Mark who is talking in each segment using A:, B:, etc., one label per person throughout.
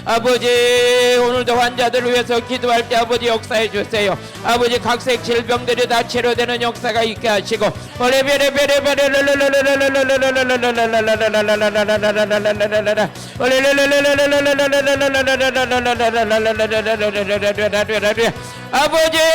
A: 아버지, 오늘도 환자들을 위해서 기도할 때 아버지 역사해 주세요. 아버지, 각색 질병들이 다 치료되는 역사가 있게 하시고 아버지,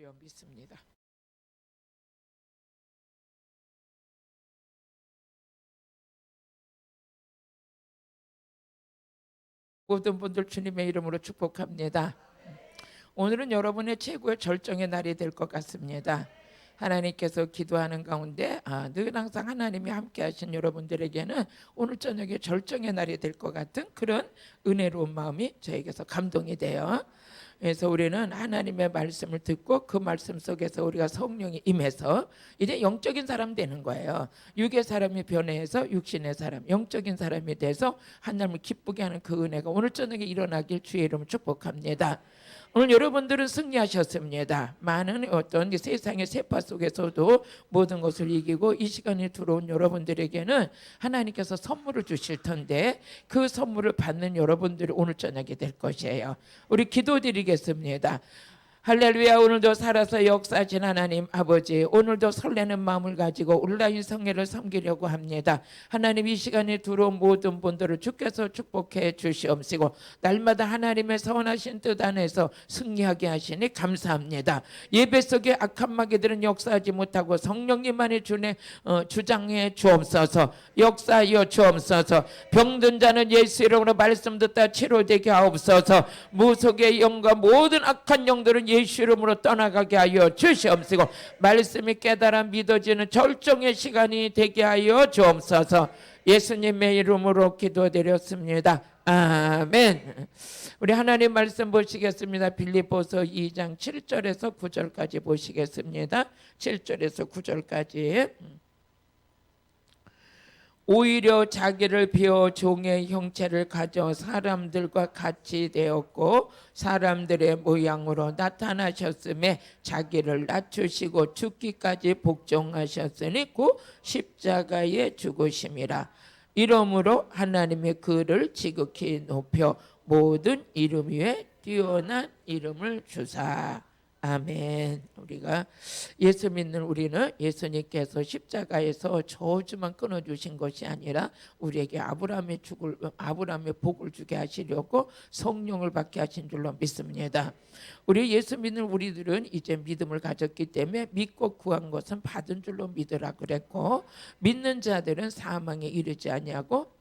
A: 주여 믿습니다. 모든 분들 주님의 이름으로 축복합니다. 오늘은 여러분의 최고의 절정의 날이 될 것 같습니다. 하나님께서 기도하는 가운데 늘 항상 하나님이 함께 하신 여러분들에게는 오늘 저녁에 절정의 날이 될 것 같은 그런 은혜로운 마음이 저에게서 감동이 돼요. 그래서 우리는 하나님의 말씀을 듣고 그 말씀 속에서 우리가 성령이 임해서 이제 영적인 사람 되는 거예요. 육의 사람이 변해서 육신의 사람, 영적인 사람이 돼서 하나님을 기쁘게 하는 그 은혜가 오늘 저녁에 일어나길 주의 이름으로 축복합니다. 오늘 여러분들은 승리하셨습니다. 많은 어떤 세상의 세파 속에서도 모든 것을 이기고 이 시간에 들어온 여러분들에게는 하나님께서 선물을 주실 텐데 그 선물을 받는 여러분들이 오늘 저녁이 될 것이에요. 우리 기도드리겠습니다. 할렐루야. 오늘도 살아서 역사하신 하나님 아버지, 오늘도 설레는 마음을 가지고 온라인 성회를 섬기려고 합니다. 하나님, 이 시간에 들어온 모든 분들을 주께서 축복해 주시옵시고 날마다 하나님의 선하신 뜻 안에서 승리하게 하시니 감사합니다. 예배 속에 악한 마귀들은 역사하지 못하고 성령님만이 주장해 주옵소서. 역사하여 주옵소서. 병든 자는 예수 이름으로 말씀 듣다 치료되게 하옵소서. 무속의 영과 모든 악한 영들은 예수 이름으로 떠나가게 하여 주시옵시고 말씀이 깨달아 믿어지는 절정의 시간이 되게 하여 주옵소서. 예수님의 이름으로 기도드렸습니다. 아멘. 우리 하나님 말씀 보시겠습니다. 빌립보서 2장 7절에서 9절까지 보시겠습니다. 7절에서 9절까지. 오히려 자기를 비워 종의 형체를 가져 사람들과 같이 되었고 사람들의 모양으로 나타나셨음에 자기를 낮추시고 죽기까지 복종하셨으니 곧 십자가에 죽으심이라. 이러므로 하나님의 그를 지극히 높여 모든 이름 위에 뛰어난 이름을 주사. 아멘. 우리가 예수 믿는 우리는 예수님께서 십자가에서 저주만 끊어주신 것이 아니라 우리에게 아브라함의 복을 주게 하시려고 성령을 받게 하신 줄로 믿습니다. 우리 예수 믿는 우리들은 이제 믿음을 가졌기 때문에 믿고 구한 것은 받은 줄로 믿으라 그랬고, 믿는 자들은 사망에 이르지 아니하고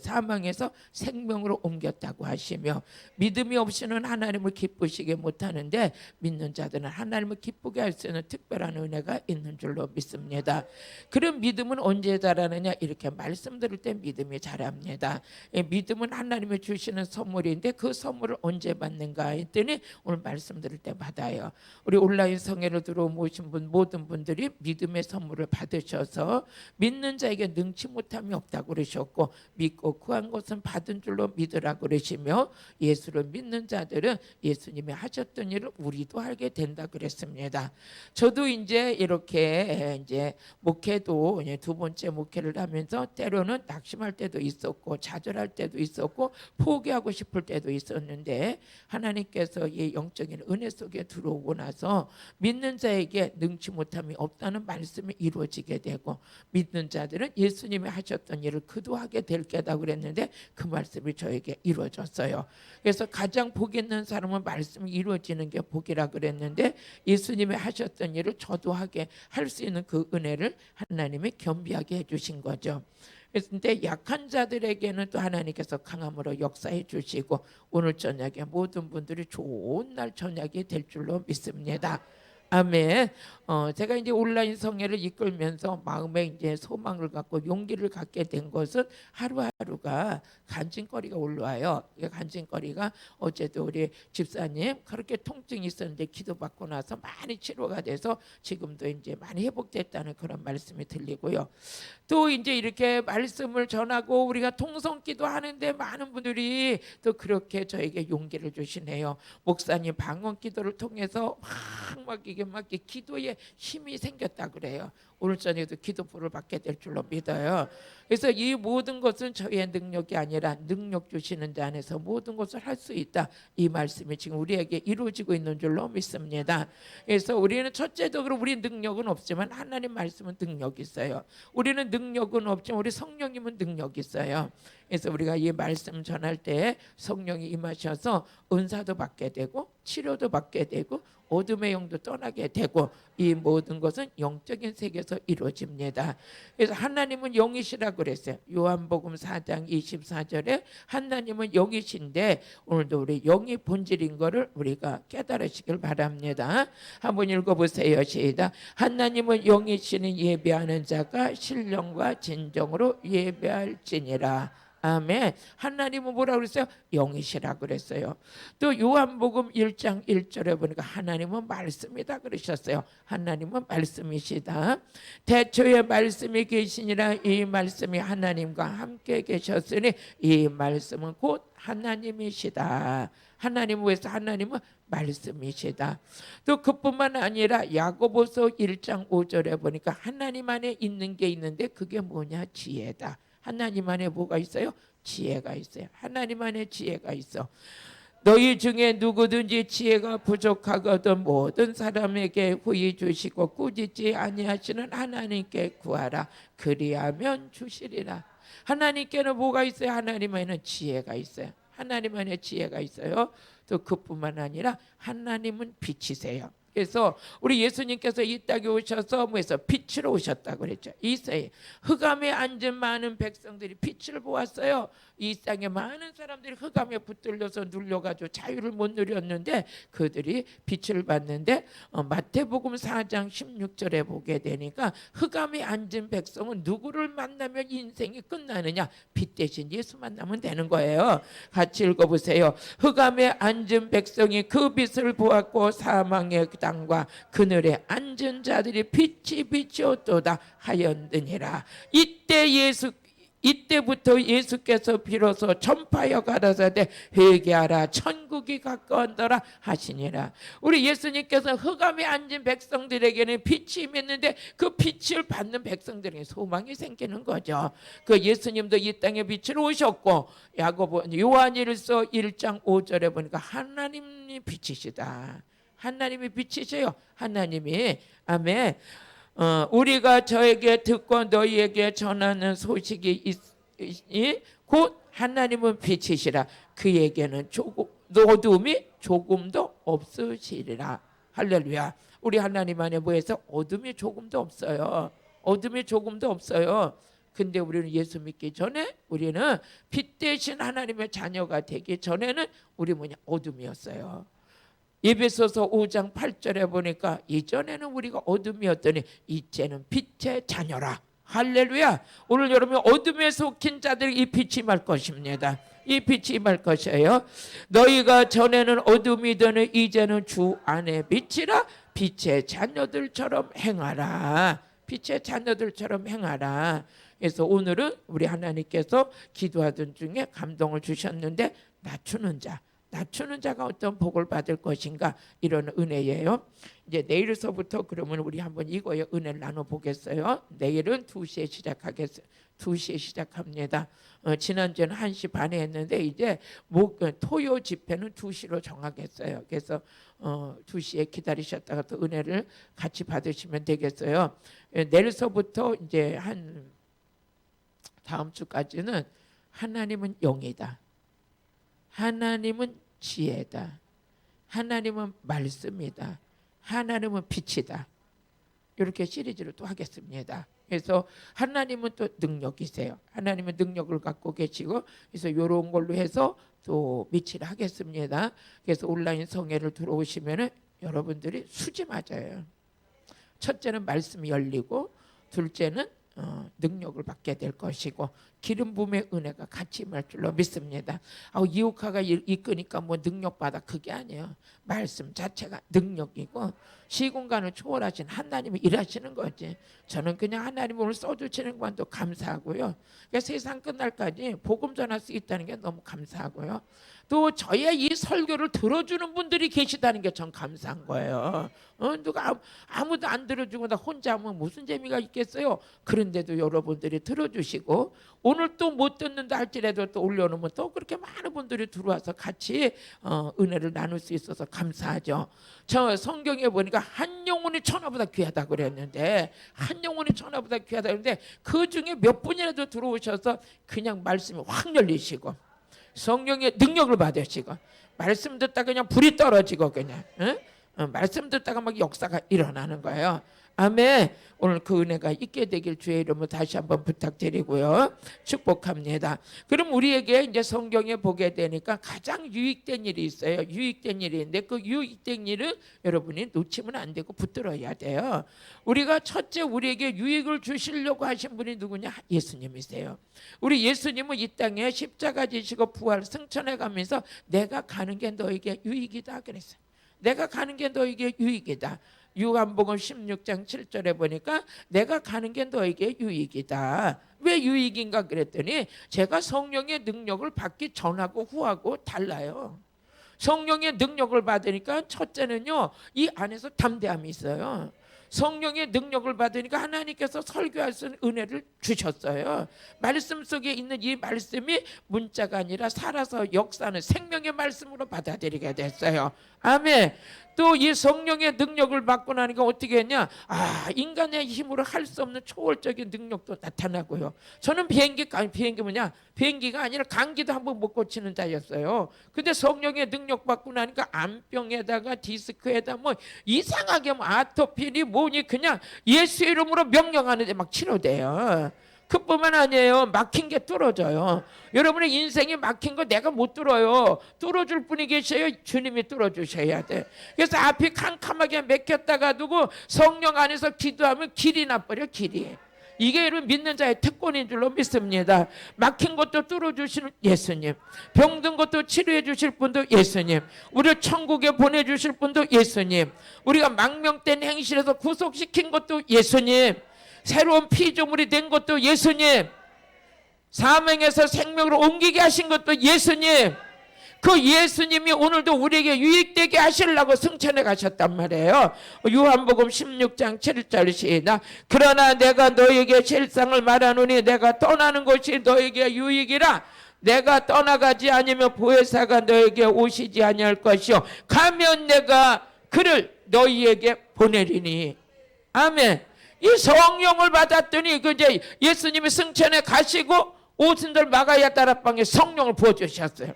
A: 사망에서 생명으로 옮겼다고 하시며, 믿음이 없이는 하나님을 기쁘시게 못하는데 믿는 자들은 하나님을 기쁘게 할 수 있는 특별한 은혜가 있는 줄로 믿습니다. 그런 믿음은 언제 자라느냐? 이렇게 말씀 들을 때 믿음이 자랍니다. 믿음은 하나님이 주시는 선물인데 그 선물을 언제 받는가 했더니 오늘 말씀 들을 때 받아요. 우리 온라인 성회를 들어오신 모든 분들이 믿음의 선물을 받으셔서 믿는 자에게 능치 못함이 없다고 그러셨고, 믿고 구한 것은 받은 줄로 믿으라 그러시며, 예수를 믿는 자들은 예수님이 하셨던 일을 우리도 하게 된다 그랬습니다. 저도 이제 이렇게 목회도 두 번째 목회를 하면서 때로는 낙심할 때도 있었고 좌절할 때도 있었고 포기하고 싶을 때도 있었는데, 하나님께서 이 영적인 은혜 속에 들어오고 나서 믿는 자에게 능치 못함이 없다는 말씀이 이루어지게 되고, 믿는 자들은 예수님이 하셨던 일을 그도 하게 될 게다 그랬는데 그 말씀이 저에게 이루어졌어요. 그래서 가장 복 있는 사람은 말씀이 이루어지는 게 복이라 그랬는데, 예수님이 하셨던 일을 저도 하게 할 수 있는 그 은혜를 하나님이 겸비하게 해주신 거죠. 그런데 약한 자들에게는 또 하나님께서 강함으로 역사해 주시고 오늘 저녁에 모든 분들이 좋은 날 저녁이 될 줄로 믿습니다. 아멘. 제가 이제 온라인 성회를 이끌면서 마음에 이제 소망을 갖고 용기를 갖게 된 것은 하루하루가 간증거리가 올라와요. 이 간증거리가 어제도 우리 집사님 그렇게 통증이 있었는데 기도받고 나서 많이 치료가 돼서 지금도 이제 많이 회복됐다는 그런 말씀이 들리고요. 또 이제 이렇게 말씀을 전하고 우리가 통성기도 하는데 많은 분들이 또 그렇게 저에게 용기를 주시네요. 목사님 방언기도를 통해서 막 이게 기도에 힘이 생겼다 그래요. 오늘 저녁에도 기도풀을 받게 될 줄로 믿어요. 그래서 이 모든 것은 저희의 능력이 아니라 능력 주시는 자 안에서 모든 것을 할 수 있다. 이 말씀이 지금 우리에게 이루어지고 있는 줄로 믿습니다. 그래서 우리는 첫째적으로 우리 능력은 없지만 하나님 말씀은 능력이 있어요. 우리는 능력은 없지만 우리 성령님은 능력이 있어요. 그래서 우리가 이 말씀 전할 때 성령이 임하셔서 은사도 받게 되고 치료도 받게 되고 어둠의 영도 떠나게 되고 이 모든 것은 영적인 세계에서 이루어집니다. 그래서 하나님은 영이시라 그랬어요. 요한복음 4장 24절에 하나님은 영이신데 오늘도 우리 영이 본질인 것을 우리가 깨달으시길 바랍니다. 한번 읽어보세요. 시작. 하나님은 영이시는 예배하는 자가 신령과 진정으로 예배할지니라. 아멘. 하나님은 뭐라고 그랬어요? 영이시라 그랬어요. 또 요한복음 1장 1절에 보니까 하나님은 말씀이다 그러셨어요. 하나님은 말씀이시다. 태초에 말씀이 계시니라. 이 말씀이 하나님과 함께 계셨으니 이 말씀은 곧 하나님이시다. 하나님을 위해서 하나님은 말씀이시다. 또 그뿐만 아니라 야고보서 1장 5절에 보니까 하나님 안에 있는 게 있는데 그게 뭐냐? 지혜다. 하나님 안에 뭐가 있어요? 지혜가 있어요. 하나님 안에 지혜가 있어. 너희 중에 누구든지 지혜가 부족하거든 모든 사람에게 후히 주시고 꾸짖지 아니하시는 하나님께 구하라. 그리하면 주시리라. 하나님께는 뭐가 있어요? 하나님 안에는 지혜가 있어요. 하나님 안에 지혜가 있어요. 또 그뿐만 아니라 하나님은 빛이세요. 그래서 우리 예수님께서 이 땅에 오셔서 뭐해서 빛으로 오셨다고 그랬죠. 이세에 흑암에 앉은 많은 백성들이 빛을 보았어요. 이 땅에 많은 사람들이 흑암에 붙들려서 눌려가지고 자유를 못 누렸는데 그들이 빛을 봤는데 마태복음 4장 16절에 보게 되니까 흑암에 앉은 백성은 누구를 만나면 인생이 끝나느냐? 빛 대신 예수 만나면 되는 거예요. 같이 읽어보세요. 흑암에 앉은 백성이 그 빛을 보았고 사망의 땅과 그늘에 앉은 자들이 빛이 비치었도다 하였느니라. 이때부터 예수께서 비로소 전파하여 가라사대 회개하라 천국이 가까웠더라 하시니라. 우리 예수님께서 흑암에 앉은 백성들에게는 빛이 임했는데 그 빛을 받는 백성들에게 소망이 생기는 거죠. 그 예수님도 이 땅에 빛으로 오셨고 요한일서 1장 5절에 보니까 하나님이 빛이시다. 하나님이 빛이세요. 하나님이. 아멘. 우리가 저에게 듣고 너희에게 전하는 소식이 곧 하나님은 빛이시라. 그에게는 어둠이 조금도 없으시리라. 할렐루야. 우리 하나님 안에 뭐해서 어둠이 조금도 없어요. 어둠이 조금도 없어요. 근데 우리는 예수 믿기 전에 우리는 빛 대신 하나님의 자녀가 되기 전에는 우리 어둠이었어요. 에베소서 5장 8절에 보니까 이전에는 우리가 어둠이었더니 이제는 빛의 자녀라. 할렐루야. 오늘 여러분 어둠에 속힌 자들이 이 빛이 임할 것입니다. 이 빛이 임할 것이에요. 너희가 전에는 어둠이더니 이제는 주 안에 빛이라. 빛의 자녀들처럼 행하라. 빛의 자녀들처럼 행하라. 그래서 오늘은 우리 하나님께서 기도하던 중에 감동을 주셨는데 낮추는 자가 어떤 복을 받을 것인가 이런 은혜예요. 이제 내일서부터 그러면 우리 한번 이거의 은혜를 나눠보겠어요. 내일은 2시에 시작하겠어요. 2시에 시작합니다. 지난주에는 1시 반에 했는데 이제 토요 집회는 2시로 정하겠어요. 그래서 2시에 기다리셨다가 또 은혜를 같이 받으시면 되겠어요. 내일서부터 이제 한 다음 주까지는 하나님은 영이다. 하나님은 지혜다. 하나님은 말씀이다. 하나님은 빛이다. 이렇게 시리즈로 또 하겠습니다. 그래서 하나님은 또 능력이세요. 하나님은 능력을 갖고 계시고 그래서 이런 걸로 해서 또 며칠 하겠습니다. 그래서 온라인 성회를 들어오시면 여러분들이 수지 맞아요. 첫째는 말씀이 열리고 둘째는 능력을 받게 될 것이고 기름 부음의 은혜가 같이 임할 줄로 믿습니다. 이옥화가 이끄니까 뭐 능력 받아 그게 아니에요. 말씀 자체가 능력이고 시공간을 초월하신 하나님이 일하시는 거지. 저는 그냥 하나님 오늘 써주시는 것도 감사하고요. 그러니까 세상 끝날까지 복음 전할 수 있다는 게 너무 감사하고요. 또 저의 이 설교를 들어주는 분들이 계시다는 게 참 감사한 거예요. 누가 아무도 안 들어주고 나 혼자 하면 무슨 재미가 있겠어요. 그런데도 여러분들이 들어주시고 오늘 또 못 듣는다 할지라도 또 올려놓으면 또 그렇게 많은 분들이 들어와서 같이 은혜를 나눌 수 있어서 감사하죠. 저 성경에 보니까 한 영혼이 천하보다 귀하다 그랬는데 한 영혼이 천하보다 귀하다 그랬는데 그 중에 몇 분이라도 들어오셔서 그냥 말씀이 확 열리시고 성령의 능력을 받으시고 말씀 듣다 그냥 불이 떨어지고 그냥 말씀 듣다가 막 역사가 일어나는 거예요. 아멘. 오늘 그 은혜가 있게 되길 주의 이름으로 다시 한번 부탁드리고요. 축복합니다. 그럼 우리에게 이제 성경에 보게 되니까 가장 유익된 일이 있어요. 유익된 일이 있는데 그 유익된 일은 여러분이 놓치면 안 되고 붙들어야 돼요. 우리가 첫째 우리에게 유익을 주시려고 하신 분이 누구냐? 예수님이세요. 우리 예수님은 이 땅에 십자가 지시고 부활 승천해 가면서 내가 가는 게 너에게 유익이다 그랬어요. 내가 가는 게 너에게 유익이다. 요한복음 16장 7절에 보니까 내가 가는 게 너에게 유익이다. 왜 유익인가 그랬더니 제가 성령의 능력을 받기 전하고 후하고 달라요. 성령의 능력을 받으니까 첫째는요, 이 안에서 담대함이 있어요. 성령의 능력을 받으니까 하나님께서 설교할 수 있는 은혜를 주셨어요. 말씀 속에 있는 이 말씀이 문자가 아니라 살아서 역사하는 생명의 말씀으로 받아들이게 됐어요. 아멘. 또 이 성령의 능력을 받고 나니까 어떻게 했냐? 인간의 힘으로 할 수 없는 초월적인 능력도 나타나고요. 저는 비행기 뭐냐? 비행기가 아니라 감기도 한번 못 고치는 자였어요. 근데 성령의 능력 받고 나니까 암병에다가 디스크에다 뭐 이상하게 뭐 아토피니 뭐니 그냥 예수 이름으로 명령하는데 막 치료돼요. 그뿐만 아니에요. 막힌 게 뚫어져요. 여러분의 인생이 막힌 거 내가 못 뚫어요. 뚫어줄 분이 계셔요. 주님이 뚫어주셔야 돼. 그래서 앞이 캄캄하게 막혔다가 두고 성령 안에서 기도하면 길이 나버려. 길이. 이게 여러분 믿는 자의 특권인 줄로 믿습니다. 막힌 것도 뚫어주시는 예수님, 병든 것도 치료해 주실 분도 예수님, 우리를 천국에 보내주실 분도 예수님, 우리가 망명된 행실에서 구속시킨 것도 예수님, 새로운 피조물이 된 것도 예수님, 사명에서 생명으로 옮기게 하신 것도 예수님, 그 예수님이 오늘도 우리에게 유익되게 하시려고 승천해 가셨단 말이에요. 요한복음 16장 7절 시작. 그러나 내가 너에게 실상을 말하노니 내가 떠나는 것이 너에게 유익이라. 내가 떠나가지 아니면 보혜사가 너에게 오시지 아니할 것이요 가면 내가 그를 너희에게 보내리니. 아멘. 이 성령을 받았더니 이제 예수님이 승천해 가시고 오순절 마가야 다락방에 성령을 부어주셨어요.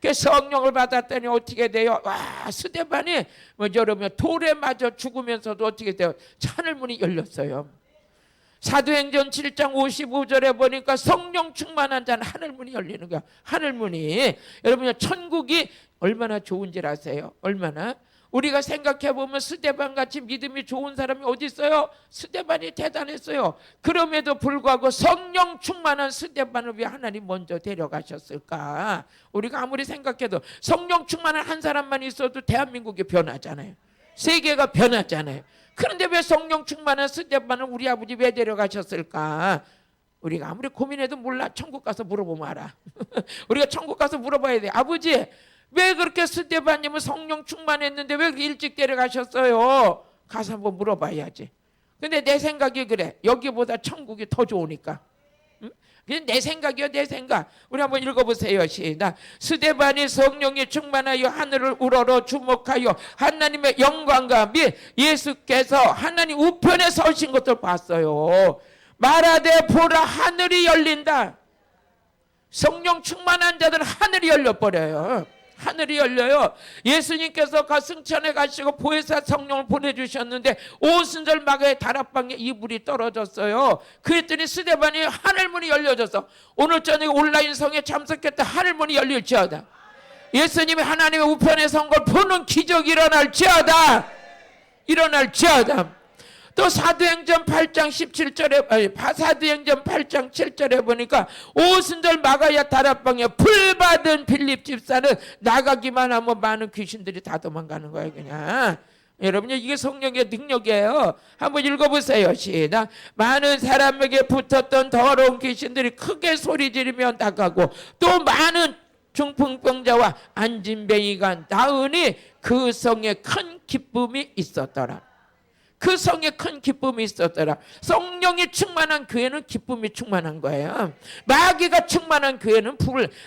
A: 그 성령을 받았더니 어떻게 돼요? 스데반이 여러분 돌에 맞아 죽으면서도 어떻게 돼요? 하늘문이 열렸어요. 사도행전 7장 55절에 보니까 성령 충만한 자는 하늘문이 열리는 거야. 하늘문이. 여러분 천국이 얼마나 좋은지 아세요? 얼마나? 우리가 생각해보면 스데반같이 믿음이 좋은 사람이 어디 있어요? 스데반이 대단했어요. 그럼에도 불구하고 성령 충만한 스데반을 왜 하나님 먼저 데려가셨을까? 우리가 아무리 생각해도 성령 충만한 한 사람만 있어도 대한민국이 변하잖아요. 세계가 변하잖아요. 그런데 왜 성령 충만한 스데반을 우리 아버지 왜 데려가셨을까? 우리가 아무리 고민해도 몰라. 천국 가서 물어보면 알아. 우리가 천국 가서 물어봐야 돼. 아버지 왜 그렇게 스데반님은 성령 충만했는데 왜 그렇게 일찍 데려가셨어요? 가서 한번 물어봐야지. 근데 내 생각이 그래. 여기보다 천국이 더 좋으니까. 응? 그게 내 생각이요, 내 생각. 우리 한번 읽어보세요. 시작. 스데반이 성령이 충만하여 하늘을 우러러 주목하여 하나님의 영광과 및 예수께서 하나님 우편에 서신 것을 봤어요. 말하되 보라 하늘이 열린다. 성령 충만한 자들은 하늘이 열려버려요. 하늘이 열려요. 예수님께서 승천해 가시고 보혜사 성령을 보내주셨는데 오순절 마가의 다락방에 이불이 떨어졌어요. 그랬더니 스데반이 하늘문이 열려졌어. 오늘 저녁에 온라인 성에 참석했다. 하늘문이 열릴지어다. 예수님이 하나님의 우편에 선 걸 보는 기적이 일어날지어다. 일어날지어다. 또 사도행전 8장 17절에 사도행전 8장 7절에 보니까 오순절 마가야 다락방에 불 받은 빌립 집사는 나가기만 하면 많은 귀신들이 다 도망가는 거예요. 그냥 여러분 이게 성령의 능력이에요. 한번 읽어보세요. 시작. 많은 사람에게 붙었던 더러운 귀신들이 크게 소리 지르며 나가고 또 많은 중풍병자와 안진뱅이가 나으니 그 성에 큰 기쁨이 있었더라. 그 성에 큰 기쁨이 있었더라. 성령이 충만한 교회는 기쁨이 충만한 거예요. 마귀가 충만한 교회는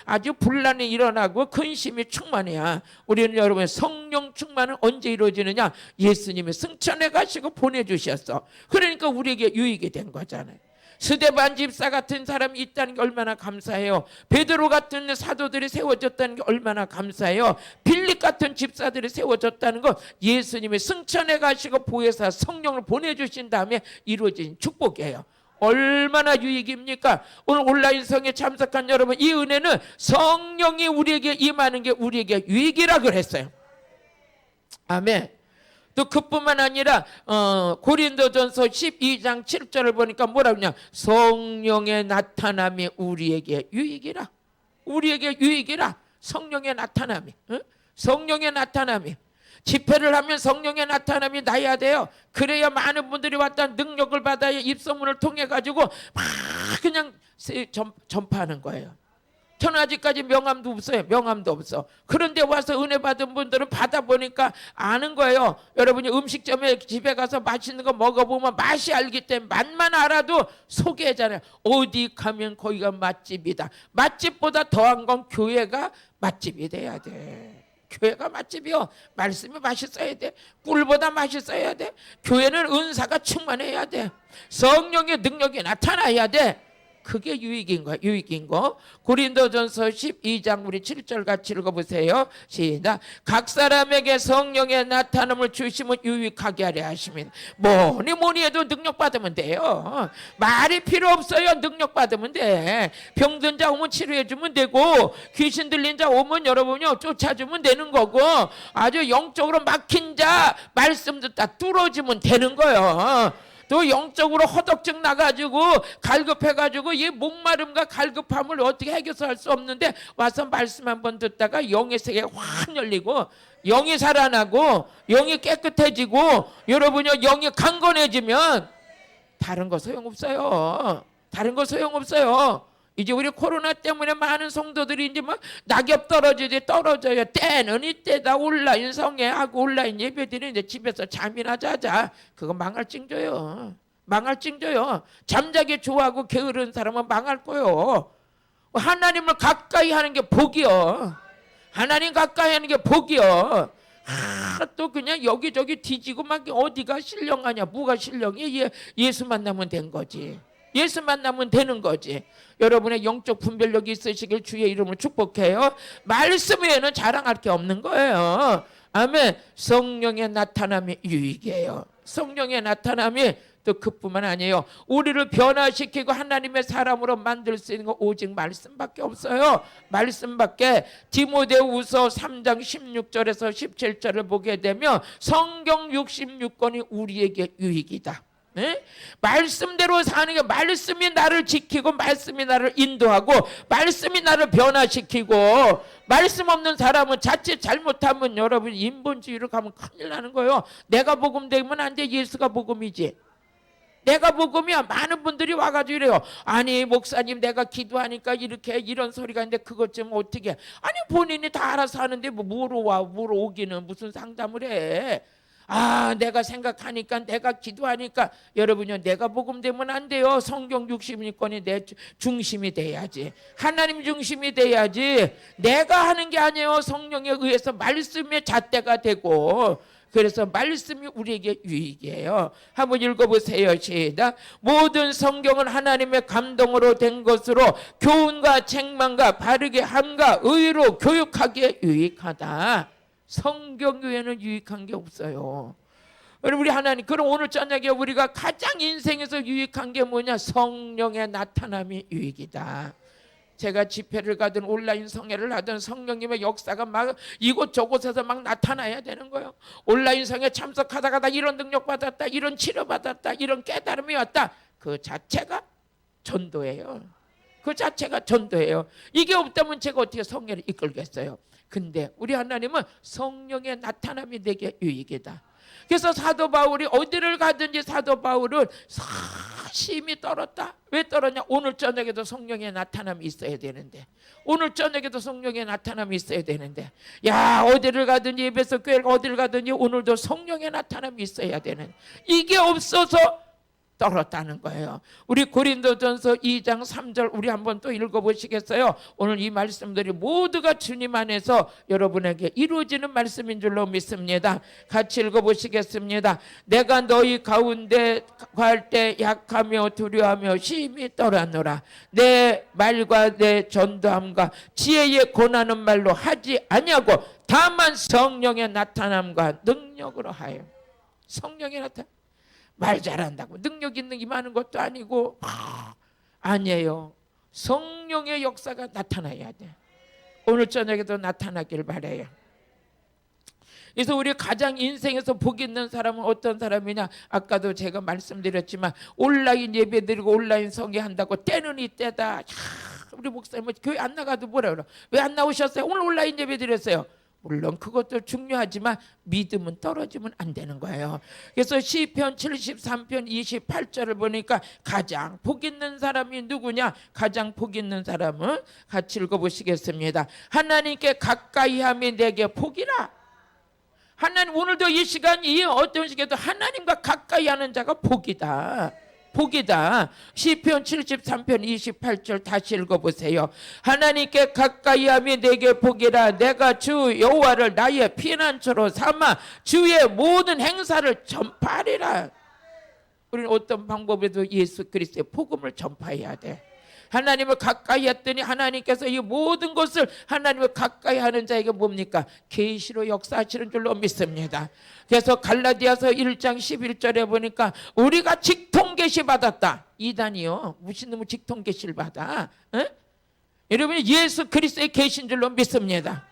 A: 아주 분란이 일어나고 근심이 충만해야. 우리는 여러분 성령 충만은 언제 이루어지느냐? 예수님이 승천해 가시고 보내주셨어. 그러니까 우리에게 유익이 된 거잖아요. 스데반 집사 같은 사람이 있다는 게 얼마나 감사해요. 베드로 같은 사도들이 세워졌다는 게 얼마나 감사해요. 빌립 같은 집사들이 세워졌다는 것, 예수님이 승천해 가시고 보혜사 성령을 보내주신 다음에 이루어진 축복이에요. 얼마나 유익입니까? 오늘 온라인 성에 참석한 여러분, 이 은혜는 성령이 우리에게 임하는 게 우리에게 유익이라 그랬어요. 아멘. 또 그뿐만 아니라 고린도전서 12장 7절을 보니까 뭐라고 하냐? 성령의 나타남이 우리에게 유익이라. 우리에게 유익이라. 성령의 나타남이. 성령의 나타남이. 집회를 하면 성령의 나타남이 나야 돼요. 그래야 많은 분들이 왔다 능력을 받아야 입소문을 통해 가지고 막 그냥 전파하는 거예요. 저는 아직까지 명함도 없어요. 명함도 없어. 그런데 와서 은혜 받은 분들은 받아보니까 아는 거예요. 여러분이 음식점에 집에 가서 맛있는 거 먹어보면 맛이 알기 때문에 맛만 알아도 소개하잖아요. 어디 가면 거기가 맛집이다. 맛집보다 더한 건 교회가 맛집이 돼야 돼. 교회가 맛집이요. 말씀이 맛있어야 돼. 꿀보다 맛있어야 돼. 교회는 은사가 충만해야 돼. 성령의 능력이 나타나야 돼. 그게 유익인 거야. 유익인 거. 고린도전서 12장 우리 7절 같이 읽어보세요. 시작. 각 사람에게 성령의 나타남을 주시면 유익하게 하려 하십니다. 뭐니 해도 능력 받으면 돼요. 말이 필요 없어요. 능력 받으면 돼. 병든 자 오면 치료해 주면 되고, 귀신 들린 자 오면 여러분요 쫓아주면 되는 거고, 아주 영적으로 막힌 자 말씀 듣다 뚫어주면 되는 거예요. 또 영적으로 허덕증 나가지고 갈급해가지고 이 목마름과 갈급함을 어떻게 해결할 수 없는데 와서 말씀 한번 듣다가 영의 세계가 확 열리고 영이 살아나고 영이 깨끗해지고 여러분이 영이 강건해지면 다른 거 소용없어요. 다른 거 소용없어요. 이제 우리 코로나 때문에 많은 성도들이 이제 막 낙엽 떨어져요. 때는 이때다. 온라인 성회 하고 온라인 예배드리는 이제 집에서 잠이나 자자. 그거 망할 징조요. 망할 징조요. 잠자기 좋아하고 게으른 사람은 망할 거요. 하나님을 가까이 하는 게 복이요. 하나님 가까이 하는 게 복이요. 또 그냥 여기저기 뒤지고 막 어디가 신령하냐. 뭐가 신령해? 예수 만나면 된 거지. 예수 만나면 되는 거지. 여러분의 영적 분별력이 있으시길 주의 이름으로 축복해요. 말씀 외에는 자랑할 게 없는 거예요. 아멘. 성령의 나타남이 유익이에요. 성령의 나타남이 또 그뿐만 아니에요. 우리를 변화시키고 하나님의 사람으로 만들 수 있는 거 오직 말씀밖에 없어요. 말씀밖에. 디모데후서 3장 16절에서 17절을 보게 되면 성경 66권이 우리에게 유익이다. 네? 말씀대로 사는 게, 말씀이 나를 지키고 말씀이 나를 인도하고 말씀이 나를 변화시키고, 말씀 없는 사람은 자칫 잘못하면 여러분 인본주의로 가면 큰일 나는 거예요. 내가 복음 되면 안 돼. 예수가 복음이지. 내가 복음이야. 많은 분들이 와가지고 이래요. 아니 목사님 내가 기도하니까 이렇게 이런 소리가 있는데 그것 좀 어떻게 해. 아니 본인이 다 알아서 하는데 뭐로 오기는 무슨 상담을 해. 내가 생각하니까 내가 기도하니까. 여러분요 내가 복음 되면 안 돼요. 성경 66권이 내 중심이 돼야지. 하나님 중심이 돼야지. 내가 하는 게 아니에요. 성령에 의해서 말씀의 잣대가 되고. 그래서 말씀이 우리에게 유익이에요. 한번 읽어보세요. 시작. 모든 성경은 하나님의 감동으로 된 것으로 교훈과 책망과 바르게 함과 의로 교육하기에 유익하다. 성경 외에는 유익한 게 없어요. 우리 하나님, 그럼 오늘 저녁에 우리가 가장 인생에서 유익한 게 뭐냐? 성령의 나타남이 유익이다. 제가 집회를 가든 온라인 성회를 하든 성령님의 역사가 막 이곳저곳에서 막 나타나야 되는 거예요. 온라인 성회 참석하다가 나 이런 능력 받았다, 이런 치료 받았다, 이런 깨달음이 왔다. 그 자체가 전도예요. 그 자체가 전도예요. 이게 없다면 제가 어떻게 성회를 이끌겠어요? 근데 우리 하나님은 성령의 나타남이 내게 유익이다. 그래서 사도 바울이 어디를 가든지 사도 바울은 심히 떨었다. 왜 떨었냐? 오늘 저녁에도 성령의 나타남이 있어야 되는데, 오늘 저녁에도 성령의 나타남이 있어야 되는데, 야, 어디를 가든지, 에베소 교회 어디를 가든지 오늘도 성령의 나타남이 있어야 되는, 이게 없어서 떨었다는 거예요. 우리 고린도전서 2장 3절 우리 한번 또 읽어보시겠어요? 오늘 이 말씀들이 모두가 주님 안에서 여러분에게 이루어지는 말씀인 줄로 믿습니다. 같이 읽어보시겠습니다. 내가 너희 가운데 갈 때 약하며 두려워하며 심히 떨었노라. 내 말과 내 전도함과 지혜의 권하는 말로 하지 아니하고 다만 성령의 나타남과 능력으로 하여. 성령의 나타남. 말 잘한다고 능력 있는 임하는 것도 아니고 아니에요. 성령의 역사가 나타나야 돼. 오늘 저녁에도 나타나길 바라요. 그래서 우리 가장 인생에서 복 있는 사람은 어떤 사람이냐? 아까도 제가 말씀드렸지만 온라인 예배드리고 온라인 성회한다고 때는 이때다. 우리 목사님 교회 안 나가도 뭐라 그래? 왜 안 나오셨어요? 오늘 온라인 예배드렸어요. 물론 그것도 중요하지만 믿음은 떨어지면 안 되는 거예요. 그래서 시편 73편 28절을 보니까 가장 복 있는 사람이 누구냐? 가장 복 있는 사람은 같이 읽어보시겠습니다. 하나님께 가까이 함이 내게 복이라. 하나님, 오늘도 이 시간이 어떤 시간에도 하나님과 가까이 하는 자가 복이다. 복이다. 시편 73편 28절 다시 읽어보세요. 하나님께 가까이 함이 내게 복이라. 내가 주 여호와를 나의 피난처로 삼아 주의 모든 행사를 전파하리라. 우리는 어떤 방법에도 예수 그리스도의 복음을 전파해야 돼. 하나님을 가까이 했더니 하나님께서 이 모든 것을 하나님을 가까이 하는 자에게 뭡니까? 계시로 역사하시는 줄로 믿습니다. 그래서 갈라디아서 1장 11절에 보니까 우리가 직통 계시 받았다. 이단이요, 무슨 놈의 직통 계시를 받아? 여러분이 예수 그리스도의 계신 줄로 믿습니다.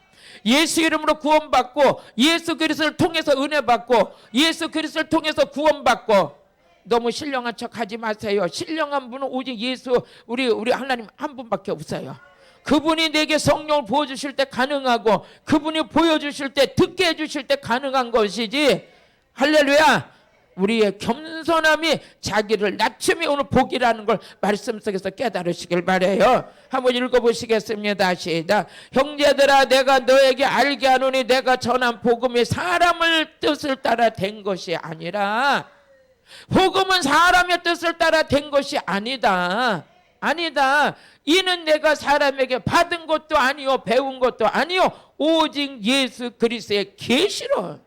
A: 예수 이름으로 구원받고 예수 그리스도를 통해서 은혜 받고 예수 그리스도를 통해서 구원받고. 너무 신령한 척 하지 마세요. 신령한 분은 오직 예수, 우리 하나님 한 분밖에 없어요. 그분이 내게 성령을 부어주실 때 가능하고 그분이 보여주실 때, 듣게 해주실 때 가능한 것이지. 할렐루야. 우리의 겸손함이 자기를 낮춤이 오늘 복이라는 걸 말씀 속에서 깨달으시길 바라요. 한번 읽어보시겠습니다. 시작. 형제들아, 내가 너에게 알게 하노니 내가 전한 복음이 사람을 뜻을 따라 된 것이 아니라, 복음은 사람의 뜻을 따라 된 것이 아니다. 아니다. 이는 내가 사람에게 받은 것도 아니요 배운 것도 아니요 오직 예수 그리스도의 계시로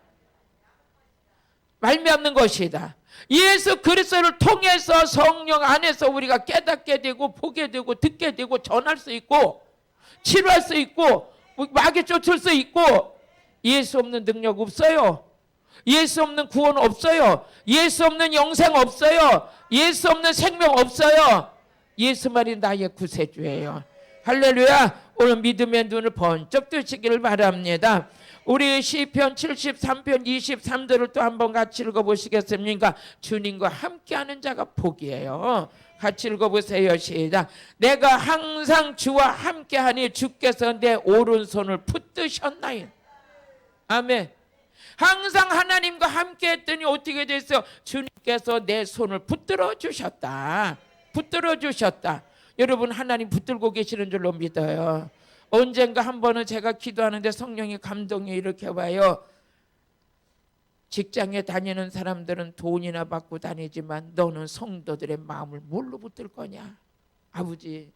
A: 말미암는 것이다. 예수 그리스도를 통해서 성령 안에서 우리가 깨닫게 되고 보게 되고 듣게 되고 전할 수 있고 치료할 수 있고 마귀 쫓을 수 있고. 예수 없는 능력 없어요. 예수 없는 구원 없어요. 예수 없는 영생 없어요. 예수 없는 생명 없어요. 예수만이 나의 구세주예요. 할렐루야. 오늘 믿음의 눈을 번쩍 뜨시기를 바랍니다. 우리 시편 73편 23절을 또 한번 같이 읽어보시겠습니까? 주님과 함께하는 자가 복이에요. 같이 읽어보세요. 시작. 내가 항상 주와 함께하니 주께서 내 오른손을 붙드셨나이다. 아멘. 항상 하나님과 함께 했더니 어떻게 됐어요? 주님께서 내 손을 붙들어 주셨다. 붙들어 주셨다. 여러분, 하나님 붙들고 계시는 줄로 믿어요. 언젠가 한 번은 제가 기도하는데 성령이 감동이 이렇게 와요. 직장에 다니는 사람들은 돈이나 받고 다니지만 너는 성도들의 마음을 뭘로 붙들 거냐? 아버지,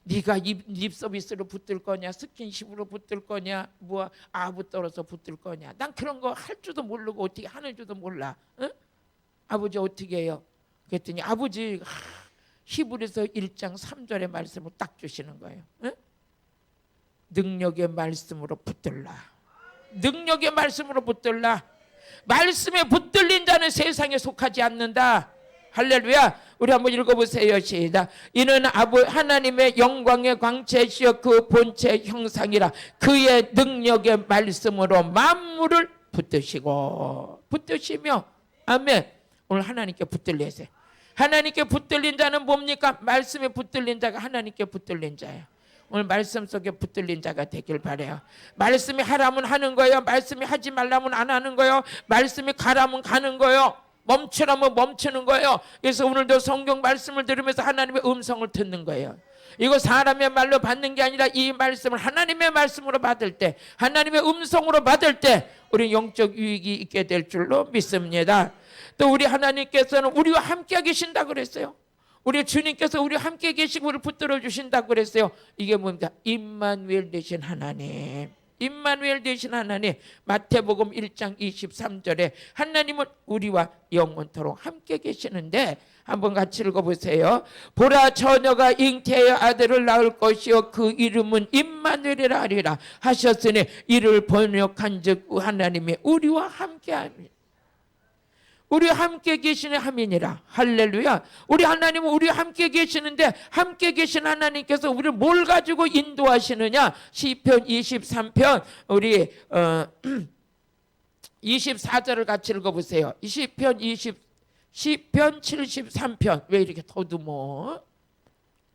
A: 네가 립 서비스로 붙들 거냐, 스킨십으로 붙들 거냐, 뭐 아부 떨어서 붙들 거냐. 난 그런 거 할 줄도 모르고 어떻게 하는 줄도 몰라. 응? 아버지 어떻게 해요? 그랬더니 아버지 히브리서 1장 3절의 말씀을 딱 주시는 거예요. 응? 능력의 말씀으로 붙들라. 능력의 말씀으로 붙들라. 말씀에 붙들린 자는 세상에 속하지 않는다. 할렐루야. 우리 한번 읽어보세요. 시작. 이는 하나님의 영광의 광채시여 그 본체 형상이라. 그의 능력의 말씀으로 만물을 붙드시며. 아멘. 오늘 하나님께 붙들리세요. 하나님께 붙들린 자는 뭡니까? 말씀에 붙들린 자가 하나님께 붙들린 자예요. 오늘 말씀 속에 붙들린 자가 되길 바래요. 말씀이 하라면 하는 거예요. 말씀이 하지 말라면 안 하는 거예요. 말씀이 가라면 가는 거예요. 멈추라면 멈추는 거예요. 그래서 오늘도 성경 말씀을 들으면서 하나님의 음성을 듣는 거예요. 이거 사람의 말로 받는 게 아니라 이 말씀을 하나님의 말씀으로 받을 때, 하나님의 음성으로 받을 때 우리 영적 유익이 있게 될 줄로 믿습니다. 또 우리 하나님께서는 우리와 함께 계신다 그랬어요. 우리 주님께서 우리와 함께 계시고 우리를 붙들어 주신다고 그랬어요. 이게 뭡니까? 임마누엘 되신 하나님. 임마누엘 되신 하나님. 마태복음 1장 23절에 하나님은 우리와 영원토록 함께 계시는데 한번 같이 읽어보세요. 보라 처녀가 잉태의 아들을 낳을 것이요 그 이름은 임마누엘이라 하리라 하셨으니 이를 번역한즉 하나님이 우리와 함께함이라. 우리와 함께 계시는 함이니라. 할렐루야. 우리 하나님은 우리와 함께 계시는데 함께 계신 하나님께서 우리를 뭘 가지고 인도하시느냐. 시편 23편 우리 24절을 같이 읽어보세요. 시편 73편. 왜 이렇게 더듬어?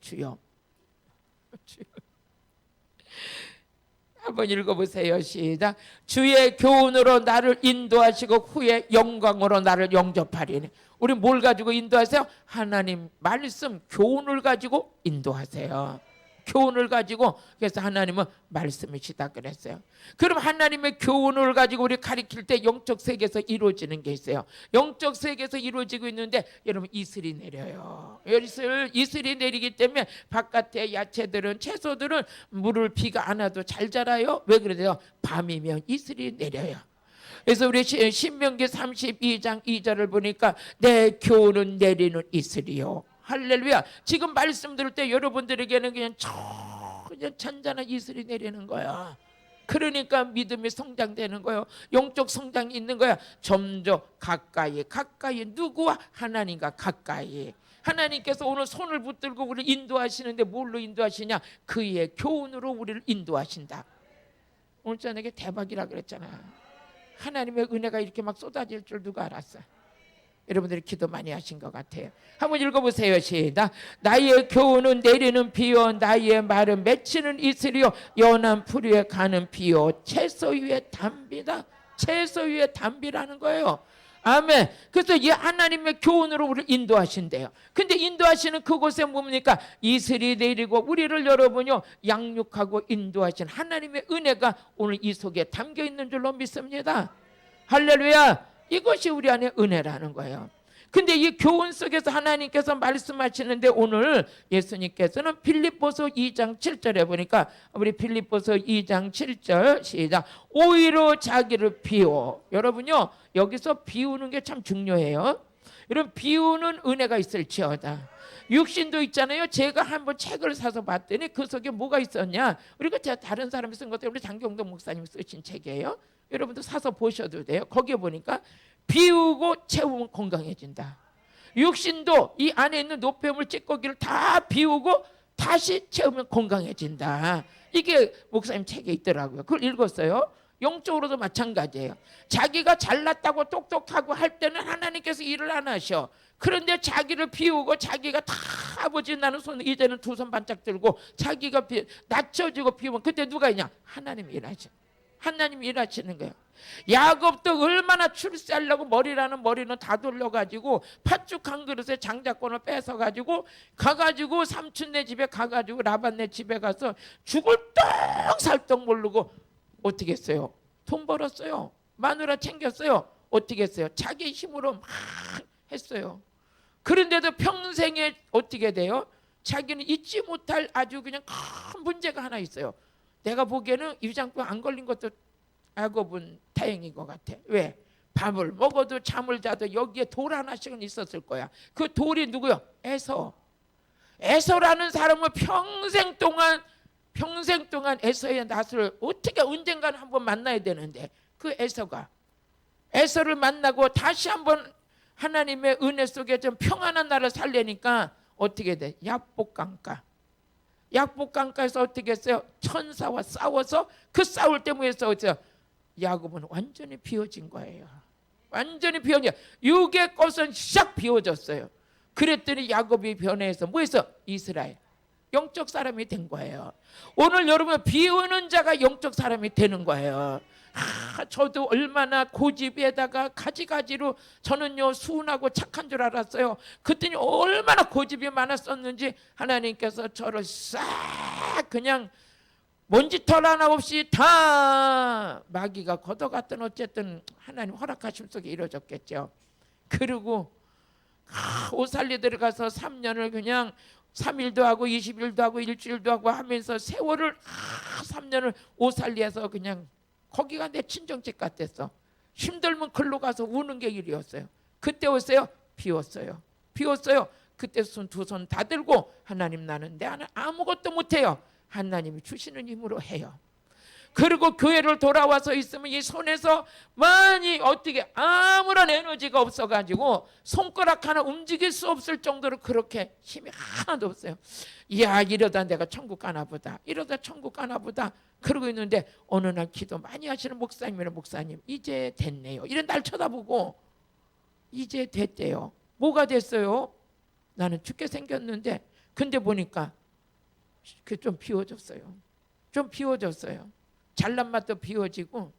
A: 주여. 한번 읽어보세요. 시작. 주의 교훈으로 나를 인도하시고 후에 영광으로 나를 영접하리니. 우리 뭘 가지고 인도하세요? 하나님 말씀 교훈을 가지고 인도하세요. 교훈을 가지고. 그래서 하나님은 말씀이시다 그랬어요. 그럼 하나님의 교훈을 가지고 우리 가리킬 때 영적 세계에서 이루어지는 게 있어요. 영적 세계에서 이루어지고 있는데 여러분 이슬이 내려요. 이슬이 내리기 때문에 바깥의 야채들은 채소들은 물을 비가 안 와도 잘 자라요. 왜 그러세요? 밤이면 이슬이 내려요. 그래서 우리 신명기 32장 2절을 보니까 내 교훈은 내리는 이슬이요. 할렐루야. 지금 말씀 들을 때 여러분들에게는 그냥 잔잔한 이슬이 내리는 거야. 그러니까 믿음이 성장되는 거예요. 영적 성장이 있는 거야. 점점 가까이 누구와? 하나님과 가까이. 하나님께서 오늘 손을 붙들고 우리를 인도하시는데 뭘로 인도하시냐? 그의 교훈으로 우리를 인도하신다. 오늘 저녁에 대박이라 그랬잖아. 하나님의 은혜가 이렇게 막 쏟아질 줄 누가 알았어? 여러분들이 기도 많이 하신 것 같아요. 한번 읽어보세요. 시작. 나의 교훈은 내리는 비요 나의 말은 맺히는 이슬이요 연한 풀 위에 가는 비요 채소 위에 담비다. 채소 위에 담비라는 거예요. 아멘. 그래서 이 하나님의 교훈으로 우리를 인도하신대요. 근데 인도하시는 그곳에 뭡니까? 이슬이 내리고 우리를 여러분요 양육하고 인도하신 하나님의 은혜가 오늘 이 속에 담겨 있는 줄로 믿습니다. 할렐루야. 이것이 우리 안에 은혜라는 거예요. 근데 이 교훈 속에서 하나님께서 말씀하시는데 오늘 예수님께서는 빌립보서 2장 7절에 보니까 우리 빌립보서 2장 7절 시작. 오히려 자기를 비워. 여러분요 여기서 비우는 게 참 중요해요. 여러분 비우는 은혜가 있을지어다. 육신도 있잖아요. 제가 한번 책을 사서 봤더니 그 속에 뭐가 있었냐. 우리가 다른 사람이 쓴 것도 우리 장경동 목사님이 쓰신 책이에요. 여러분도 사서 보셔도 돼요. 거기에 보니까 비우고 채우면 건강해진다. 육신도 이 안에 있는 노폐물 찌꺼기를 다 비우고 다시 채우면 건강해진다. 이게 목사님 책에 있더라고요. 그걸 읽었어요. 영적으로도 마찬가지예요. 자기가 잘났다고 똑똑하고 할 때는 하나님께서 일을 안 하셔. 그런데 자기를 비우고 자기가 다 아버지 나는 손 이제는 두 손 반짝 들고 자기가 낮춰지고 비우면 그때 누가 있냐? 하나님이 일하셔. 하나님이 일하시는 거예요. 야곱도 얼마나 출세하려고 머리는 다 돌려가지고 팥죽 한 그릇에 장자권을 뺏어가지고 가가지고 삼촌네 집에 가가지고 라반네 집에 가서 죽을 떡살떡 모르고 어떻게 했어요? 돈 벌었어요. 마누라 챙겼어요. 어떻게 했어요? 자기 힘으로 막 했어요. 그런데도 평생에 어떻게 돼요? 자기는 잊지 못할 아주 그냥 큰 문제가 하나 있어요. 내가 보기에는 위장병 안 걸린 것도 알고 본 다행인 것 같아. 왜? 밥을 먹어도 잠을 자도 여기에 돌 하나씩은 있었을 거야. 그 돌이 누구요? 에서. 에서라는 사람은 평생 동안 에서의 낯을 어떻게 언젠가는 한번 만나야 되는데 그 에서를 만나고 다시 한번 하나님의 은혜 속에 좀 평안한 나를 살려니까 어떻게 돼? 약복강가에서 어떻게 했어요? 천사와 싸워서 그 싸울 때 뭐했어? 야곱은 완전히 비워진 거예요. 완전히 비워진 거예요. 육의 것은 싹 비워졌어요. 그랬더니 야곱이 변해서 뭐했어? 이스라엘. 영적 사람이 된 거예요. 오늘 여러분 비우는 자가 영적 사람이 되는 거예요. 저도 얼마나 고집에다가 가지가지로 저는요 순하고 착한 줄 알았어요. 그랬더니 얼마나 고집이 많았었는지 하나님께서 저를 싹 그냥 먼지털 하나 없이 다 마귀가 걷어갔든 어쨌든 하나님 허락하심 속에 이루어졌겠죠. 그리고 오살리 들어가서 3년을 그냥 3일도 하고 20일도 하고 일주일도 하고 하면서 세월을 3년을 오살리에서 그냥 거기가 내 친정집 같았어. 힘들면 글로 가서 우는 게 일이었어요. 그때 오세요? 비웠어요. 비웠어요. 그때 두 손 다 들고 하나님 나는 아무것도 못해요. 하나님이 주시는 힘으로 해요. 그리고 교회를 돌아와서 있으면 이 손에서 많이 어떻게 아무런 에너지가 없어가지고 손가락 하나 움직일 수 없을 정도로 그렇게 힘이 하나도 없어요. 이야 이러다 내가 천국 가나 보다. 이러다 천국 가나 보다. 그러고 있는데 어느 날 기도 많이 하시는 목사님이랑 목사님 이제 됐네요. 이런 날 쳐다보고 이제 됐대요. 뭐가 됐어요? 나는 죽게 생겼는데 근데 보니까 그 좀 비워졌어요. 좀 비워졌어요. 잘난 맛도 비워지고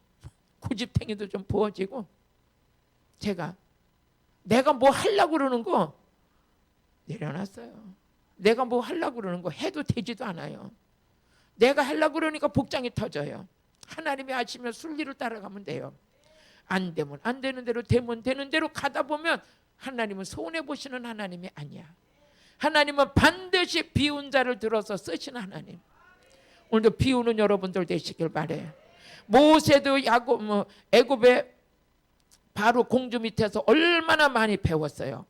A: 고집탱이도 좀 부어지고 내가 뭐 하려고 그러는 거 내려놨어요. 내가 뭐 하려고 그러는 거 해도 되지도 않아요. 내가 하려고 그러니까 복장이 터져요. 하나님이 아시면 순리를 따라가면 돼요. 안 되면 안 되는 대로 되면 되는 대로 가다 보면 하나님은 손해보시는 하나님이 아니야. 하나님은 반드시 비운 자를 들어서 쓰시는 하나님. 오늘도 비우는 여러분들 되시길 바래요. 모세도 애굽의 바로 공주 밑에서 얼마나 많이 배웠어요.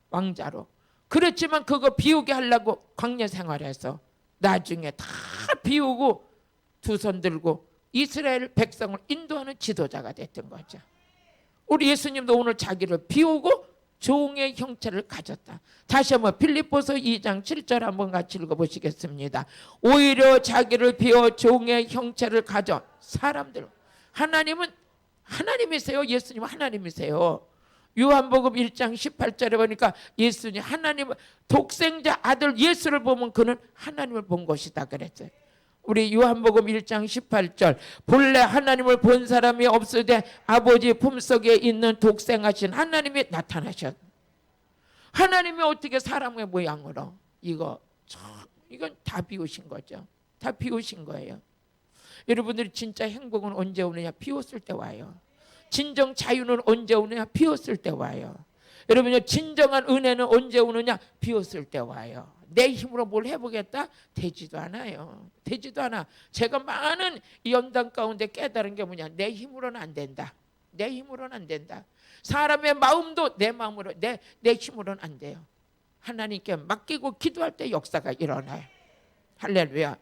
A: 왕자로. 그렇지만 그거 비우게 하려고 광야 생활해서 나중에 다 비우고 두 손 들고 이스라엘 백성을 인도하는 지도자가 됐던 거죠. 우리 예수님도 오늘 자기를 비우고 종의 형체를 가졌다. 다시 한번 필립보서 2장 7절 한번 같이 읽어보시겠습니다. 오히려 자기를 비워 종의 형체를 가져 사람들. 하나님은 하나님이세요. 예수님은 하나님이세요. 요한복음 1장 18절에 보니까 예수님 하나님은 독생자 아들 예수를 보면 그는 하나님을 본 것이다 그랬어요. 우리 요한복음 1장 18절 본래 하나님을 본 사람이 없으되 아버지 품속에 있는 독생하신 하나님이 나타나셨. 하나님이 어떻게 사람의 모양으로 이건 다 비우신 거죠. 다 비우신 거예요. 여러분들이 진짜 행복은 언제 오느냐? 비웠을 때 와요. 진정 자유는 언제 오느냐? 비웠을 때 와요. 여러분요 진정한 은혜는 언제 오느냐? 비웠을 때 와요. 내 힘으로 뭘 해보겠다? 되지도 않아요. 되지도 않아. 제가 많은 연단 가운데 깨달은 게 뭐냐? 내 힘으로는 안 된다. 내 힘으로는 안 된다. 사람의 마음도 내 마음으로 내 힘으로는 안 돼요. 하나님께 맡기고 기도할 때 역사가 일어나요. 할렐루야.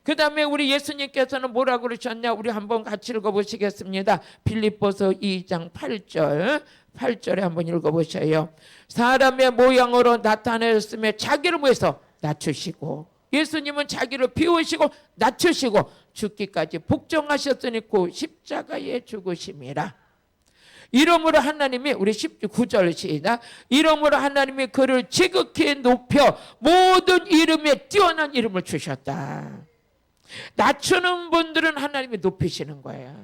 A: 그 다음에 우리 예수님께서는 뭐라고 그러셨냐? 우리 한번 같이 읽어보시겠습니다. 빌립보서 2장 8절에 한번 읽어보셔요. 사람의 모양으로 나타내셨으며 자기를 위해서 낮추시고 예수님은 자기를 비우시고 낮추시고 죽기까지 복종하셨으니 그 십자가에 죽으심이라. 이러므로 하나님이 우리 19절 시작. 이러므로 하나님이 그를 지극히 높여 모든 이름에 뛰어난 이름을 주셨다. 낮추는 분들은 하나님이 높이시는 거예요.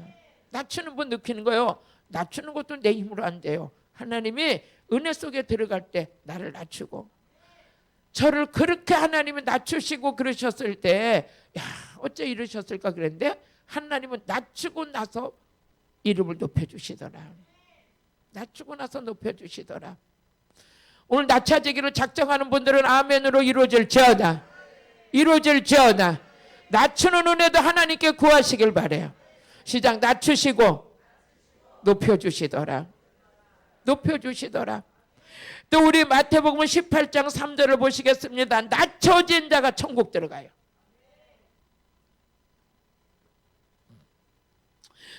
A: 낮추는 분 높이는 거예요. 낮추는 것도 내 힘으로 안 돼요. 하나님이 은혜 속에 들어갈 때 나를 낮추고 저를 그렇게 하나님이 낮추시고 그러셨을 때 야, 어째 이러셨을까 그랬는데 하나님은 낮추고 나서 이름을 높여주시더라. 낮추고 나서 높여주시더라. 오늘 낮춰지기로 작정하는 분들은 아멘으로 이루어질지어다. 이루어질지어다. 낮추는 은혜도 하나님께 구하시길 바래요. 시작. 낮추시고 높여주시더라. 높여주시더라. 또 우리 마태복음 18장 3절을 보시겠습니다. 낮춰진 자가 천국 들어가요.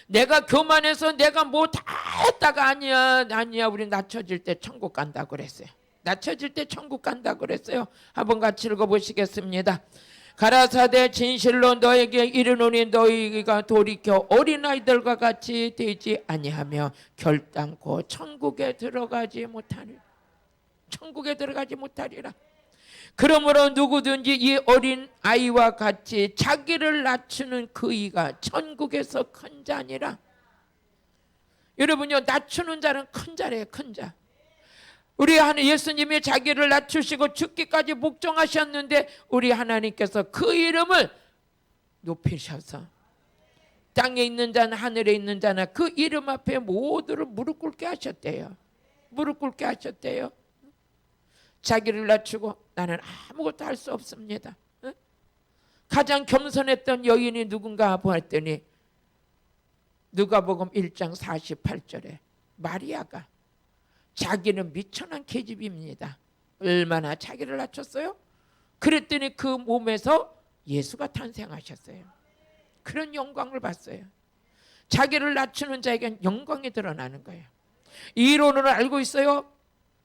A: 내가 교만해서 내가 뭐 다 했다가 아니야 우리 낮춰질 때 천국 간다 그랬어요. 낮춰질 때 천국 간다 그랬어요. 한번 같이 읽어보시겠습니다. 가라사대 진실로 너에게 이르노니 너희가 돌이켜 어린아이들과 같이 되지 아니하며 결단코 천국에 들어가지 못하리라. 천국에 들어가지 못하리라. 그러므로 누구든지 이 어린 아이와 같이 자기를 낮추는 그 이가 천국에서 큰 자니라. 여러분요, 낮추는 자는 큰 자래요. 큰 자. 우리 예수님이 자기를 낮추시고 죽기까지 복종하셨는데 우리 하나님께서 그 이름을 높이셔서 땅에 있는 자나 하늘에 있는 자나 그 이름 앞에 모두를 무릎 꿇게 하셨대요. 무릎 꿇게 하셨대요. 자기를 낮추고 나는 아무것도 할 수 없습니다. 가장 겸손했던 여인이 누군가 보았더니 누가복음 1장 48절에 마리아가 자기는 미천한 계집입니다. 얼마나 자기를 낮췄어요? 그랬더니 그 몸에서 예수가 탄생하셨어요. 그런 영광을 봤어요. 자기를 낮추는 자에겐 영광이 드러나는 거예요. 이론을 알고 있어요.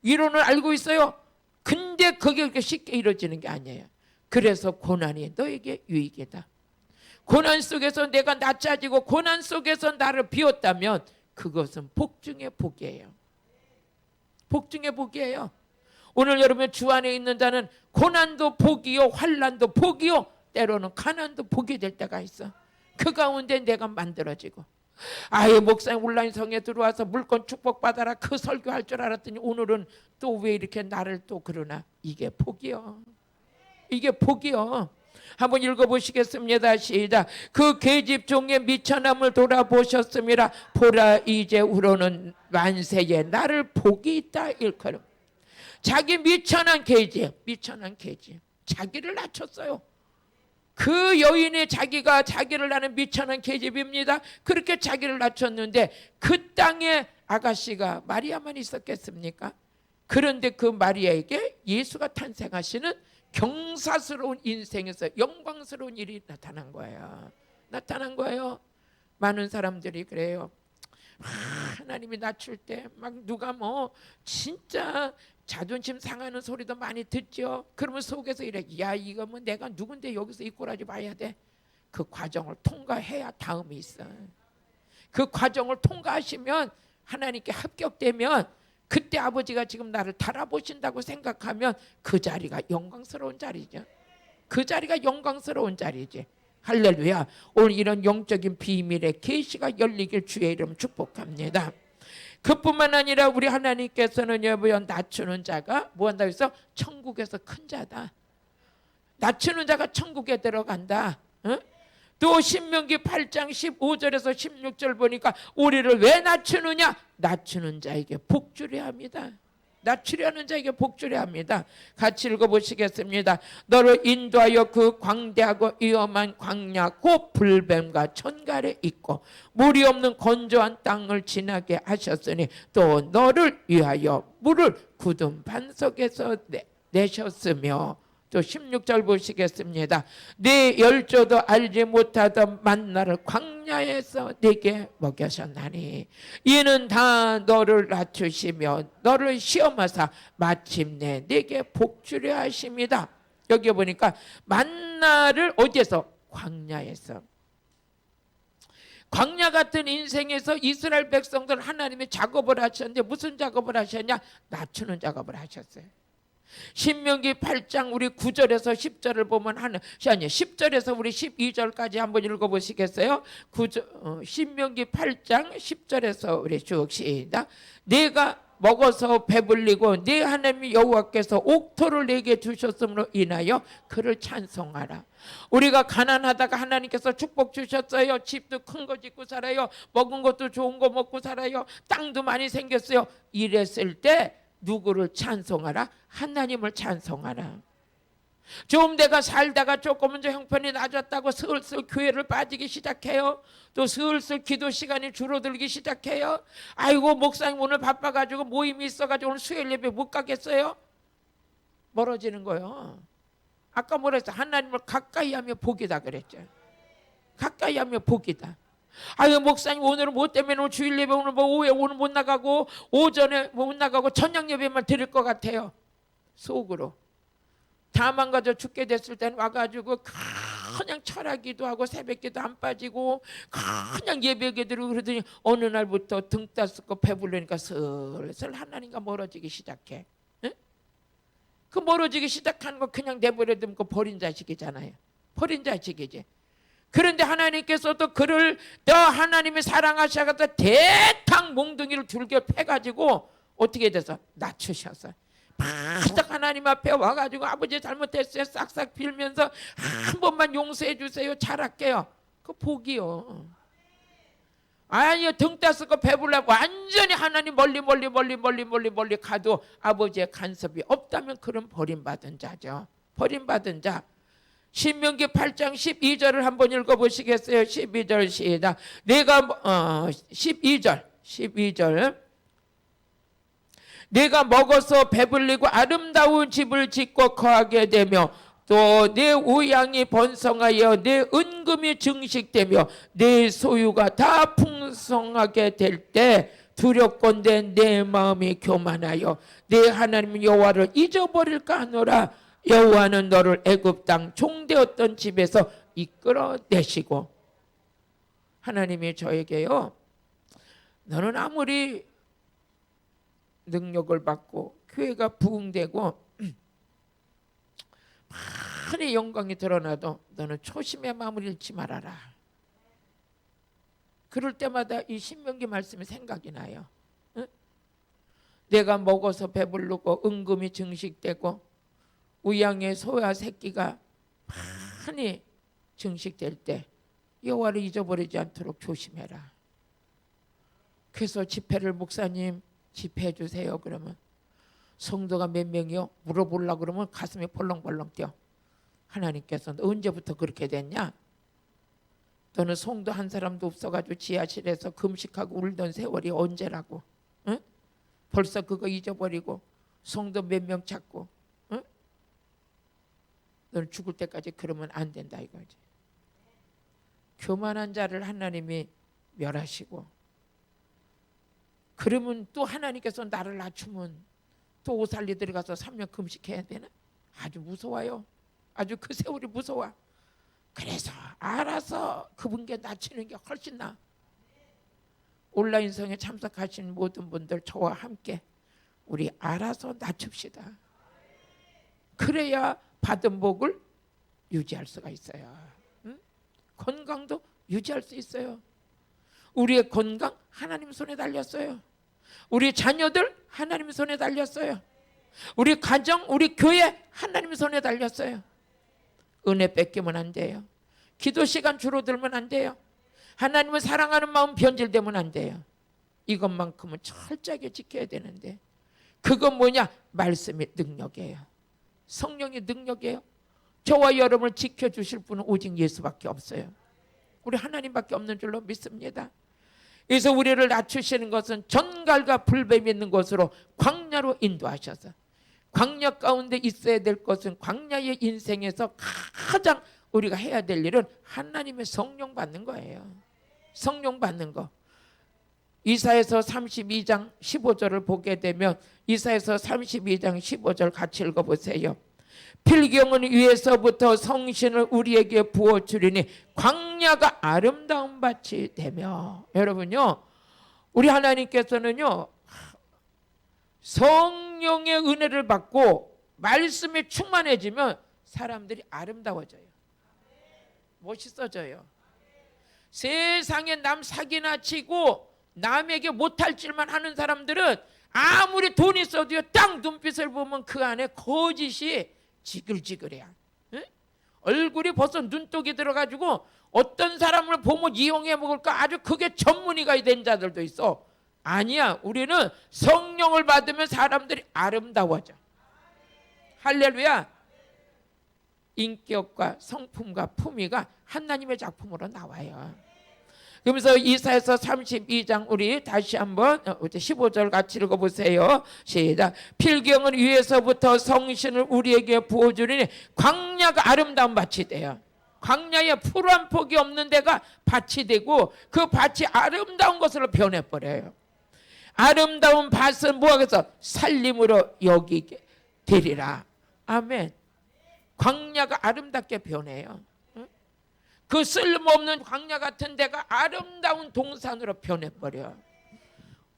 A: 이론을 알고 있어요. 근데 그게 그렇게 쉽게 이루어지는 게 아니에요. 그래서 고난이 너에게 유익이다. 고난 속에서 내가 낮아지고 고난 속에서 나를 비웠다면 그것은 복 중의 복이에요. 복 중의 복이에요. 오늘 여러분 주 안에 있는 자는 고난도 복이요 환난도 복이요 때로는 가난도 복이 될 때가 있어. 그 가운데 내가 만들어지고 아예 목사님 온라인성에 들어와서 물건 축복받아라 그 설교할 줄 알았더니 오늘은 또 왜 이렇게 나를 또 그러나. 이게 복이요. 이게 복이요. 한번 읽어보시겠습니다. 시작. 그 계집 종의 미천함을 돌아보셨음이라. 보라 이제 우러는 만세에 나를 복이 있다 일컬음. 자기 미천한 계집, 미천한 계집, 자기를 낮췄어요. 그 여인이 자기가 자기를 나는 미천한 계집입니다. 그렇게 자기를 낮췄는데 그 땅에 아가씨가 마리아만 있었겠습니까? 그런데 그 마리아에게 예수가 탄생하시는 경사스러운 인생에서 영광스러운 일이 나타난 거예요. 나타난 거예요. 많은 사람들이 그래요. 하나님이 낮출 때 막 누가 뭐 진짜 자존심 상하는 소리도 많이 듣죠. 그러면 속에서 이래, 야 이거 뭐 내가 누군데 여기서 이 꼬라지 봐야 돼. 그 과정을 통과해야 다음이 있어. 그 과정을 통과하시면 하나님께 합격되면 그때 아버지가 지금 나를 달아보신다고 생각하면 그 자리가 영광스러운 자리죠. 그 자리가 영광스러운 자리지. 할렐루야. 오늘 이런 영적인 비밀의 계시가 열리길 주의 이름 축복합니다. 그뿐만 아니라 우리 하나님께서는 여러분 낮추는 자가 뭐한다고 해서 천국에서 큰 자다. 낮추는 자가 천국에 들어간다. 응? 또 신명기 8장 15절에서 16절 보니까 우리를 왜 낮추느냐? 낮추는 자에게 복주려 합니다. 낮추려는 자에게 복주려 합니다. 같이 읽어보시겠습니다. 너를 인도하여 그 광대하고 위험한 광야 곧 불뱀과 천갈에 있고 물이 없는 건조한 땅을 지나게 하셨으니 또 너를 위하여 물을 굳은 반석에서 내셨으며 또 16절 보시겠습니다. 네 열조도 알지 못하던 만나를 광야에서 네게 먹여셨나니 이는 다 너를 낮추시며 너를 시험하사 마침내 네게 복주려 하십니다. 여기 보니까 만나를 어디에서? 광야에서. 광야 같은 인생에서 이스라엘 백성들 하나님이 작업을 하셨는데 무슨 작업을 하셨냐? 낮추는 작업을 하셨어요. 신명기 8장 우리 9절에서 10절을 보면 아니 10절에서 우리 12절까지 한번 읽어보시겠어요? 신명기 8장 10절에서 우리 쭉 시작. 내가 먹어서 배불리고 네 하나님 여호와께서 옥토를 내게 주셨음으로 인하여 그를 찬송하라. 우리가 가난하다가 하나님께서 축복 주셨어요. 집도 큰 거 짓고 살아요. 먹은 것도 좋은 거 먹고 살아요. 땅도 많이 생겼어요. 이랬을 때 누구를 찬송하라? 하나님을 찬송하라. 좀 내가 살다가 조금은 형편이 낮았다고 슬슬 교회를 빠지기 시작해요. 또 슬슬 기도 시간이 줄어들기 시작해요. 아이고 목사님 오늘 바빠가지고 모임이 있어가지고 오늘 수요일 예배 못 가겠어요. 멀어지는 거예요. 아까 뭐라 했어? 하나님을 가까이 하며 복이다 그랬죠. 가까이 하며 복이다. 아유 목사님 오늘은 뭐 때문에 오늘 주일 예배 오늘 뭐 오후에 오늘 못 나가고 오전에 못 나가고 저녁 예배만 드릴 것 같아요. 속으로 다 망가져 죽게 됐을 때는 와가지고 그냥 철학기도 하고 새벽기도 안 빠지고 그냥 예배게 드리고 그러더니 어느 날부터 등 따숩고 배부르니까 슬슬 하나님과 멀어지기 시작해. 응? 그 멀어지기 시작하는 거 그냥 내버려 두면 그 버린 자식이잖아요. 버린 자식이지. 그런데 하나님께서도 그를 더 하나님이 사랑하셔서 대탕 몽둥이를 둘겨 패가지고 어떻게 돼서 낮추셨어요. 바짝 하나님 앞에 와가지고 아버지 잘못했어요 싹싹 빌면서 한 번만 용서해 주세요 잘할게요. 그 복이요. 아니요 등 따스고 배불러고 완전히 하나님 멀리 가도 아버지의 간섭이 없다면 그런 버림받은 자죠. 버림받은 자. 신명기 8장 12절을 한번 읽어보시겠어요? 12절 시작. 내가 12절 내가 먹어서 배불리고 아름다운 집을 짓고 거하게 되며 또 내 우양이 번성하여 내 은금이 증식되며 내 소유가 다 풍성하게 될 때 두렵건대 내 마음이 교만하여 내 하나님 여호와를 잊어버릴까 하노라. 여호와는 너를 애굽 땅 종되었던 집에서 이끌어내시고. 하나님이 저에게요, 너는 아무리 능력을 받고 교회가 부흥되고 많이 영광이 드러나도 너는 초심의 마음을 잃지 말아라. 그럴 때마다 이 신명기 말씀이 생각이 나요. 응? 내가 먹어서 배부르고 은금이 증식되고 우양의 소와 새끼가 많이 증식될 때 여호와를 잊어버리지 않도록 조심해라. 그래서 집회를 목사님 집회해 주세요. 그러면 성도가 몇 명이요? 물어보려고 그러면 가슴이 벌렁벌렁 뛰어. 하나님께서 언제부터 그렇게 됐냐? 너는 성도 한 사람도 없어가지고 지하실에서 금식하고 울던 세월이 언제라고? 응? 벌써 그거 잊어버리고 성도 몇 명 찾고, 응? 너는 죽을 때까지 그러면 안 된다 이거지. 교만한 자를 하나님이 멸하시고, 그러면 또 하나님께서 나를 낮추면 또 오살리 들어가서 3년 금식해야 되나? 아주 무서워요. 아주 그 세월이 무서워. 그래서 알아서 그분께 낮추는 게 훨씬 나아. 온라인성에 참석하신 모든 분들 저와 함께 우리 알아서 낮춥시다. 그래야 받은 복을 유지할 수가 있어요. 응? 건강도 유지할 수 있어요. 우리의 건강 하나님 손에 달렸어요. 우리 자녀들 하나님 손에 달렸어요. 우리 가정, 우리 교회 하나님 손에 달렸어요. 은혜 뺏기면 안 돼요. 기도 시간 줄어들면 안 돼요. 하나님을 사랑하는 마음 변질되면 안 돼요. 이것만큼은 철저하게 지켜야 되는데, 그건 뭐냐? 말씀의 능력이에요. 성령의 능력이에요. 저와 여러분을 지켜주실 분은 오직 예수밖에 없어요. 우리 하나님밖에 없는 줄로 믿습니다. 그래서 우리를 낮추시는 것은 전갈과 불뱀이 있는 곳으로 광야로 인도하셔서, 광야 가운데 있어야 될 것은 광야의 인생에서 가장 우리가 해야 될 일은 하나님의 성령 받는 거예요. 성령 받는 거. 이사야서 32장 15절을 보게 되면 이사야서 32장 15절 같이 읽어보세요. 필경은 위에서부터 성신을 우리에게 부어주리니 광야가 아름다운 밭이 되며. 여러분요, 우리 하나님께서는요 성령의 은혜를 받고 말씀에 충만해지면 사람들이 아름다워져요. 멋있어져요. 세상에 남 사기나 치고 남에게 못할 짓만 하는 사람들은 아무리 돈이 있어도요, 딱 눈빛을 보면 그 안에 거짓이 지글지글해요. 응? 얼굴이 벌써 눈독이 들어가지고 어떤 사람을 보면 이용해 먹을까 아주 그게 전문의가 된 자들도 있어. 아니야, 우리는 성령을 받으면 사람들이 아름다워져. 할렐루야. 인격과 성품과 품위가 하나님의 작품으로 나와요. 그러면서 이사야서 32장 우리 다시 한번 15절 같이 읽어보세요. 시작. 필경은 위에서부터 성신을 우리에게 부어주리니 광야가 아름다운 밭이 돼요. 광야에 풀 한 폭이 없는 데가 밭이 되고 그 밭이 아름다운 것으로 변해버려요. 아름다운 밭은 뭐하겠어? 살림으로 여기게 되리라. 아멘. 광야가 아름답게 변해요. 그 쓸모없는 광야 같은 데가 아름다운 동산으로 변해버려.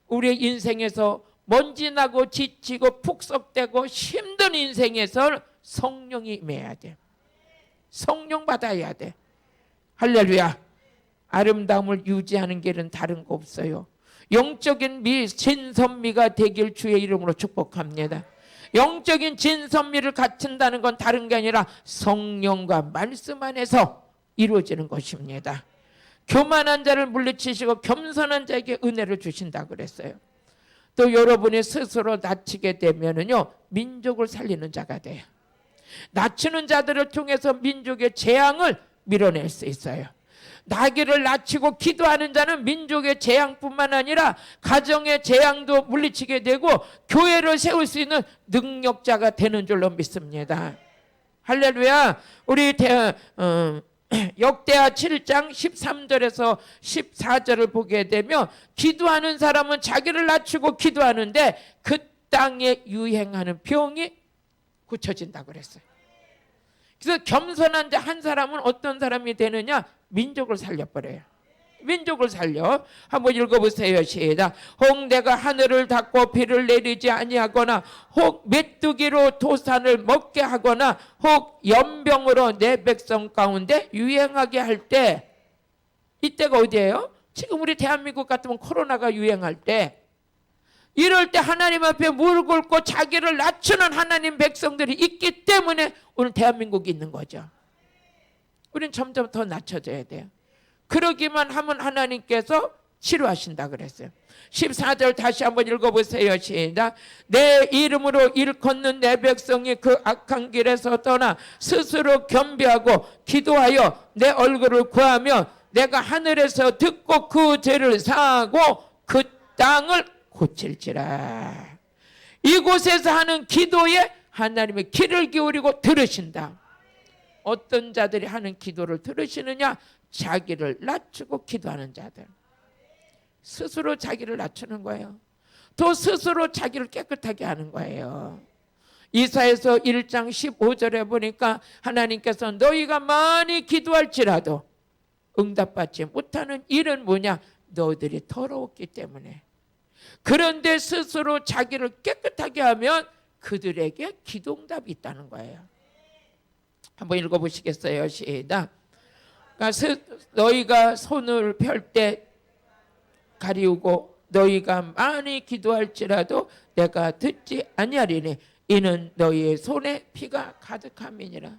A: 우리의 인생에서 먼지 나고 지치고 푹석대고 힘든 인생에서 성령이 임해야 돼. 성령 받아야 돼. 할렐루야. 아름다움을 유지하는 길은 다른 거 없어요. 영적인 진선미가 되길 주의 이름으로 축복합니다. 영적인 진선미를 갖춘다는 건 다른 게 아니라 성령과 말씀 안에서 이루어지는 것입니다. 교만한 자를 물리치시고 겸손한 자에게 은혜를 주신다 그랬어요. 또 여러분이 스스로 낮추게 되면은요, 민족을 살리는 자가 돼요. 낮추는 자들을 통해서 민족의 재앙을 밀어낼 수 있어요. 나귀를 낮추고 기도하는 자는 민족의 재앙뿐만 아니라 가정의 재앙도 물리치게 되고 교회를 세울 수 있는 능력자가 되는 줄로 믿습니다. 할렐루야. 우리 역대하 7장 13절에서 14절을 보게 되면 기도하는 사람은 자기를 낮추고 기도하는데 그 땅에 유행하는 병이 고쳐진다고 그랬어요. 그래서 겸손한 자 한 사람은 어떤 사람이 되느냐? 민족을 살려버려요. 민족을 살려. 한번 읽어보세요. 시작. 혹 내가 하늘을 닫고 비를 내리지 아니하거나 혹 메뚜기로 도산을 먹게 하거나 혹 연병으로 내 백성 가운데 유행하게 할 때, 이때가 어디예요? 지금 우리 대한민국 같으면 코로나가 유행할 때, 이럴 때 하나님 앞에 무릎 꿇고 자기를 낮추는 하나님 백성들이 있기 때문에 오늘 대한민국이 있는 거죠. 우리는 점점 더 낮춰져야 돼요. 그러기만 하면 하나님께서 치료하신다 그랬어요. 14절 다시 한번 읽어보세요. 시작. 내 이름으로 일컫는 내 백성이 그 악한 길에서 떠나 스스로 겸비하고 기도하여 내 얼굴을 구하며 내가 하늘에서 듣고 그 죄를 사하고 그 땅을 고칠지라. 이곳에서 하는 기도에 하나님의 귀를 기울이고 들으신다. 어떤 자들이 하는 기도를 들으시느냐? 자기를 낮추고 기도하는 자들. 스스로 자기를 낮추는 거예요. 또 스스로 자기를 깨끗하게 하는 거예요. 이사야서 1장 15절에 보니까 하나님께서 너희가 많이 기도할지라도 응답받지 못하는 일은 뭐냐? 너희들이 더러웠기 때문에. 그런데 스스로 자기를 깨끗하게 하면 그들에게 기도응답이 있다는 거예요. 한번 읽어보시겠어요? 시작. 그러니까 너희가 손을 펼 때 가리우고 너희가 많이 기도할지라도 내가 듣지 아니하리니 이는 너희의 손에 피가 가득함이니라.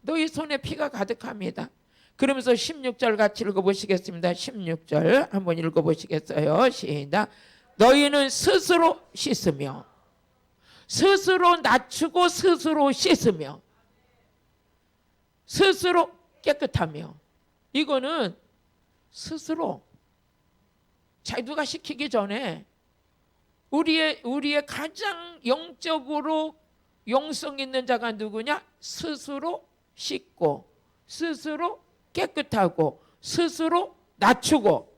A: 너희 손에 피가 가득합니다. 그러면서 16절 같이 읽어보시겠습니다. 16절 한번 읽어보시겠어요? 시작. 너희는 스스로 씻으며 스스로 낮추고 스스로 씻으며 스스로 깨끗하며. 이거는 스스로 누가 시키기 전에 우리의 가장 영적으로 영성 있는 자가 누구냐? 스스로 씻고 스스로 깨끗하고 스스로 낮추고.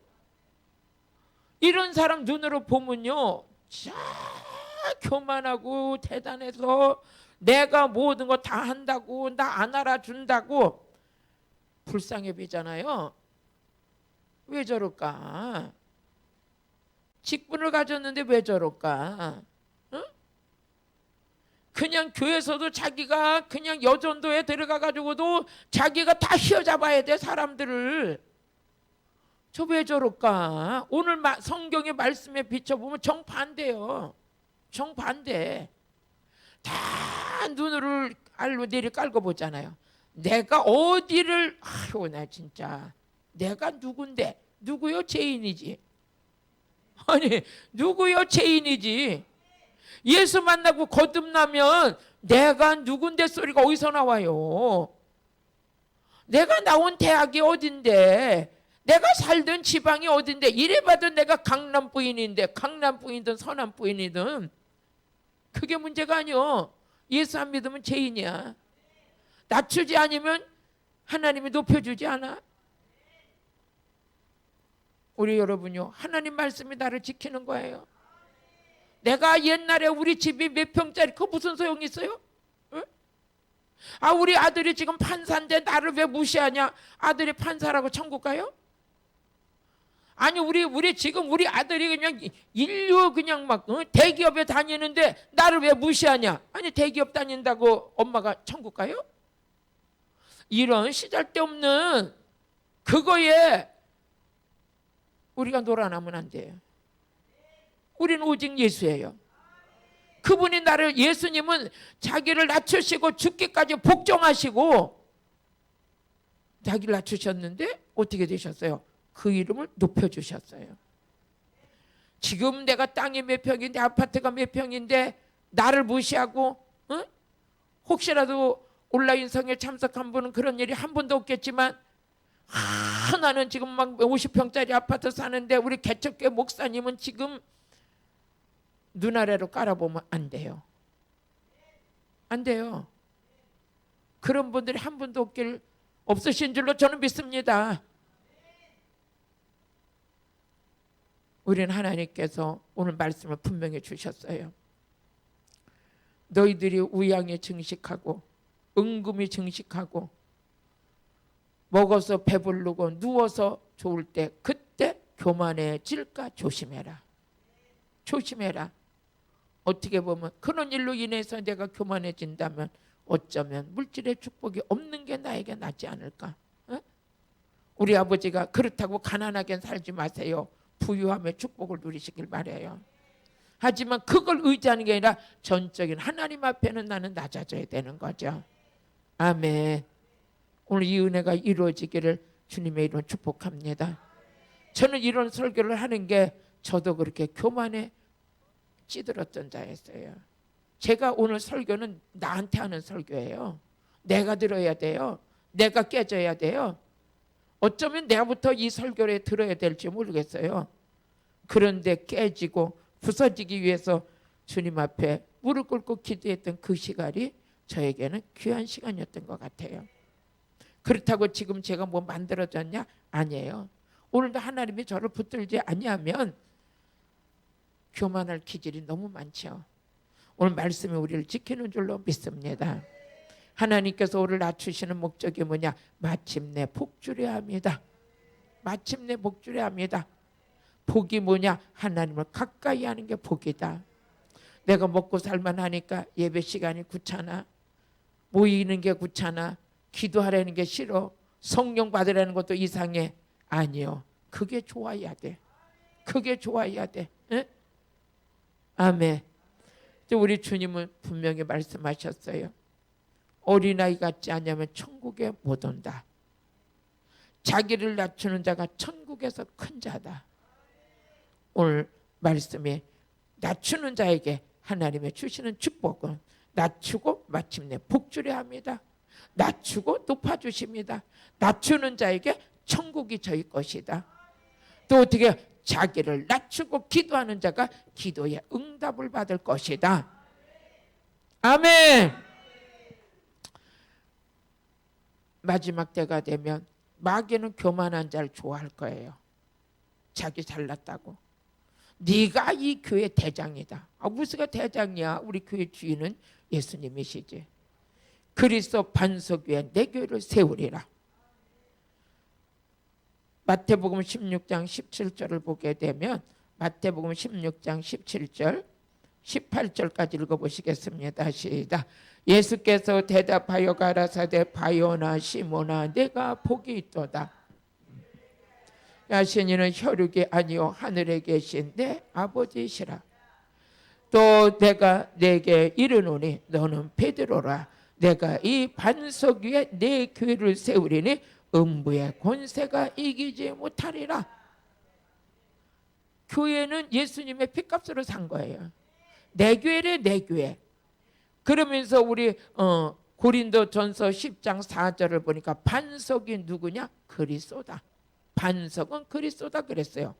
A: 이런 사람 눈으로 보면요, 자 교만하고 대단해서 내가 모든 거 다 한다고 나 안 알아준다고 불쌍해 보이잖아요. 왜 저럴까? 직분을 가졌는데 왜 저럴까? 응? 그냥 교회에서도 자기가 그냥 여전도에 들어가가지고도 자기가 다 휘어잡아야 돼 사람들을. 저 왜 저럴까? 오늘 성경의 말씀에 비춰보면 정반대요. 정반대. 다 눈을 알로 깔고 보잖아요. 내가 어디를, 아유 나 진짜 내가 누군데? 누구요? 죄인이지. 아니 누구요? 죄인이지. 예수 만나고 거듭나면 내가 누군데 소리가 어디서 나와요? 내가 나온 대학이 어딘데? 내가 살던 지방이 어딘데? 이래봐도 내가 강남 부인인데, 강남 부인이든 서남 부인이든 그게 문제가 아니요. 예수 안 믿으면 죄인이야. 낮추지 않으면 하나님이 높여주지 않아. 우리 여러분요, 하나님 말씀이 나를 지키는 거예요. 내가 옛날에 우리 집이 몇 평짜리, 그거 무슨 소용이 있어요? 응? 아, 우리 아들이 지금 판사인데 나를 왜 무시하냐? 아들이 판사라고 천국 가요? 아니 우리 지금 우리 아들이 그냥 인류 그냥 막 대기업에 다니는데 나를 왜 무시하냐? 아니 대기업 다닌다고 엄마가 천국 가요? 이런 시잘데없는 그거에 우리가 놀아나면 안 돼요. 우리는 오직 예수예요. 그분이 나를, 예수님은 자기를 낮추시고 죽기까지 복종하시고 자기를 낮추셨는데 어떻게 되셨어요? 그 이름을 높여주셨어요. 지금 내가 땅이 몇 평인데 아파트가 몇 평인데 나를 무시하고 혹시라도 온라인 성에 참석한 분은 그런 일이 한 번도 없겠지만 나는 지금 막 50평짜리 아파트 사는데 우리 개척교회 목사님은 지금 눈 아래로 깔아보면 안 돼요. 안 돼요. 그런 분들이 한 분도 없으신 줄로 저는 믿습니다. 우리는 하나님께서 오늘 말씀을 분명히 주셨어요. 너희들이 우양에 증식하고 은금이 증식하고 먹어서 배부르고 누워서 좋을 때 그때 교만해질까 조심해라. 조심해라. 어떻게 보면 그런 일로 인해서 내가 교만해진다면 어쩌면 물질의 축복이 없는 게 나에게 낫지 않을까? 우리 아버지가 그렇다고 가난하게 살지 마세요. 부유함의 축복을 누리시길 바라요. 하지만 그걸 의지하는 게 아니라 전적인 하나님 앞에는 나는 낮아져야 되는 거죠. 아멘. 오늘 이 은혜가 이루어지기를 주님의 이름으로 축복합니다. 저는 이런 설교를 하는 게 저도 그렇게 교만에 찌들었던 자였어요. 제가 오늘 설교는 나한테 하는 설교예요. 내가 들어야 돼요. 내가 깨져야 돼요. 어쩌면 내가부터 이 설교를 들어야 될지 모르겠어요. 그런데 깨지고 부서지기 위해서 주님 앞에 무릎 꿇고 기도했던 그 시간이 저에게는 귀한 시간이었던 것 같아요. 그렇다고 지금 제가 뭐 만들어졌냐? 아니에요. 오늘도 하나님이 저를 붙들지 아니하면 교만할 기질이 너무 많죠. 오늘 말씀이 우리를 지키는 줄로 믿습니다. 하나님께서 우리를 낮추시는 목적이 뭐냐? 마침내 복주려 합니다. 마침내 복주려 합니다. 복이 뭐냐? 하나님을 가까이 하는 게 복이다. 내가 먹고 살만 하니까 예배 시간이 귀찮아. 모이는 게 귀찮아. 기도하라는 게 싫어. 성령 받으라는 것도 이상해. 아니요. 그게 좋아야 돼. 그게 좋아야 돼. 응? 아멘. 우리 주님은 분명히 말씀하셨어요. 어린아이 같지 않으면 천국에 못 온다. 자기를 낮추는 자가 천국에서 큰 자다. 오늘 말씀에 낮추는 자에게 하나님의 주시는 축복은 낮추고 마침내 복주려 합니다. 낮추고 높아주십니다. 낮추는 자에게 천국이 저희 것이다. 또 어떻게 자기를 낮추고 기도하는 자가 기도에 응답을 받을 것이다. 아멘. 마지막 때가 되면 마귀는 교만한 자를 좋아할 거예요. 자기 잘났다고. 네가 이 교회 대장이다. 무슨가 대장이야. 우리 교회 주인은 예수님이시지. 그리스도 반석 위에 내 교회를 세우리라. 마태복음 16장 17절을 보게 되면 마태복음 16장 17절 18절까지 읽어보시겠습니다. 시작. 예수께서 대답하여 가라사대 바요나 시몬아 내가 복이 있도다. 야신이는 혈육이 아니요 하늘에 계신 내 아버지시라. 또 내가 내게 이르노니 너는 베드로라. 내가 이 반석 위에 내 교회를 세우리니 음부의 권세가 이기지 못하리라. 교회는 예수님의 피값으로 산 거예요. 내 교회래 내 교회. 그러면서 우리 고린도전서 10장 4절을 보니까 반석이 누구냐? 그리스도다. 반석은 그리스도다 그랬어요.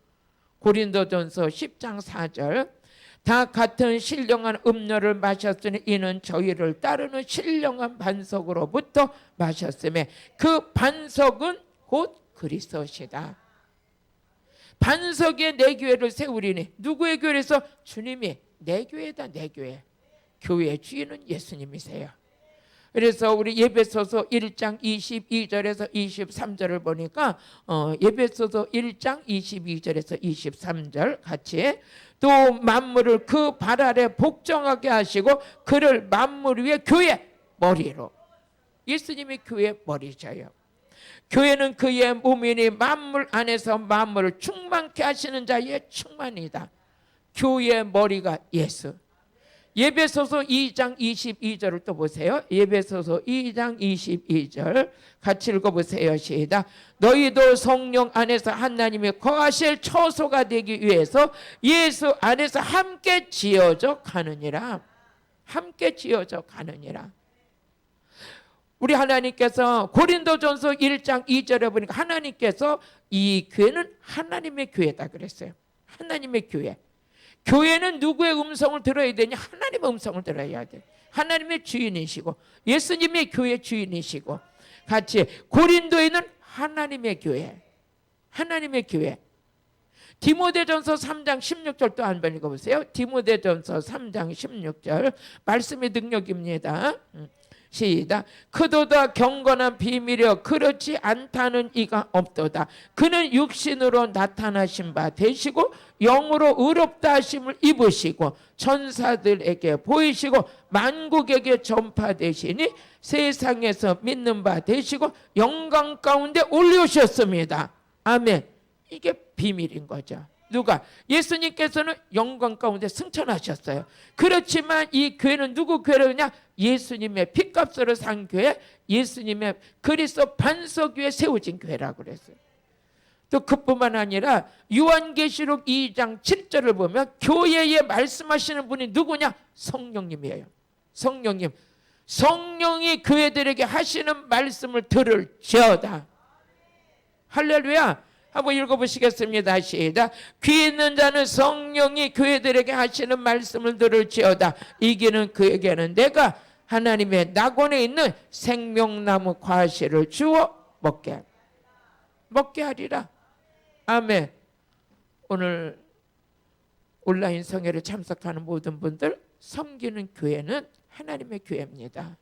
A: 고린도전서 10장 4절. 다 같은 신령한 음료를 마셨으니 이는 저희를 따르는 신령한 반석으로부터 마셨음에 그 반석은 곧 그리스도시다. 반석에 내 교회를 세우리니 누구의 교회에서? 주님이 내 교회다. 내 교회. 교회의 주인은 예수님이세요. 그래서 우리 예배소서 1장 22절에서 23절을 보니까 예배소서 1장 22절에서 23절 같이 또 만물을 그 발 아래 복종하게 하시고 그를 만물 위에 교회 머리로 예수님이 교회 머리셔요. 교회는 그의 몸이니 만물 안에서 만물을 충만케 하시는 자의 충만이다. 교회의 머리가 예수. 예배소서 2장 22절을 또 보세요. 예배소서 2장 22절 같이 읽어보세요. 시작. 너희도 성령 안에서 하나님이 거하실 처소가 되기 위해서 예수 안에서 함께 지어져 가느니라. 함께 지어져 가느니라. 우리 하나님께서 고린도전서 1장 2절에 보니까 하나님께서 이 교회는 하나님의 교회다 그랬어요. 하나님의 교회. 교회는 누구의 음성을 들어야 되냐? 하나님의 음성을 들어야 돼. 하나님의 주인이시고 예수님의 교회 주인이시고 같이 고린도에는 하나님의 교회. 하나님의 교회. 디모데전서 3장 16절도 한번 읽어보세요. 디모데전서 3장 16절 말씀의 능력입니다. 시작. 그도다 경건한 비밀이여 그렇지 않다는 이가 없도다. 그는 육신으로 나타나신 바 되시고 영으로 의롭다 하심을 입으시고 천사들에게 보이시고 만국에게 전파되시니 세상에서 믿는 바 되시고 영광 가운데 올리우셨습니다. 아멘. 이게 비밀인 거죠. 누가? 예수님께서는 영광 가운데 승천하셨어요. 그렇지만 이 교회는 누구 교회냐? 예수님의 핏값으로 산 교회, 예수님의 그리스도 반석 위에 세워진 교회라고 그랬어요. 또 그뿐만 아니라 요한계시록 2장 7절을 보면 교회에 말씀하시는 분이 누구냐? 성령님이에요. 성령님. 성령이 교회들에게 하시는 말씀을 들을지어다. 할렐루야. 한번 읽어보시겠습니다. 시작. 귀 있는 자는 성령이 교회들에게 하시는 말씀을 들을지어다. 이기는 그에게는 내가 하나님의 낙원에 있는 생명나무 과실을 주어 먹게 하리라. 아멘. 오늘 온라인 성회를 참석하는 모든 분들, 섬기는 교회는 하나님의 교회입니다.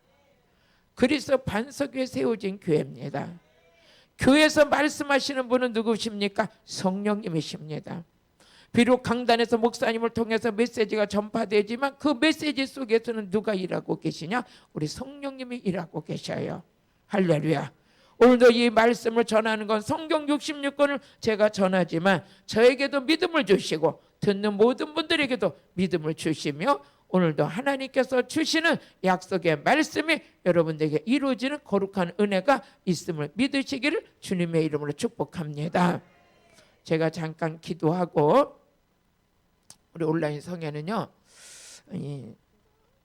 A: 그리스도 반석 위에 세워진 교회입니다. 교회에서 말씀하시는 분은 누구십니까? 성령님이십니다. 비록 강단에서 목사님을 통해서 메시지가 전파되지만 그 메시지 속에서는 누가 일하고 계시냐? 우리 성령님이 일하고 계셔요. 할렐루야. 오늘도 이 말씀을 전하는 건 성경 66권을 제가 전하지만 저에게도 믿음을 주시고 듣는 모든 분들에게도 믿음을 주시며 오늘도 하나님께서 주시는 약속의 말씀이 여러분들에게 이루어지는 거룩한 은혜가 있음을 믿으시기를 주님의 이름으로 축복합니다. 제가 잠깐 기도하고 우리 온라인 성회는요,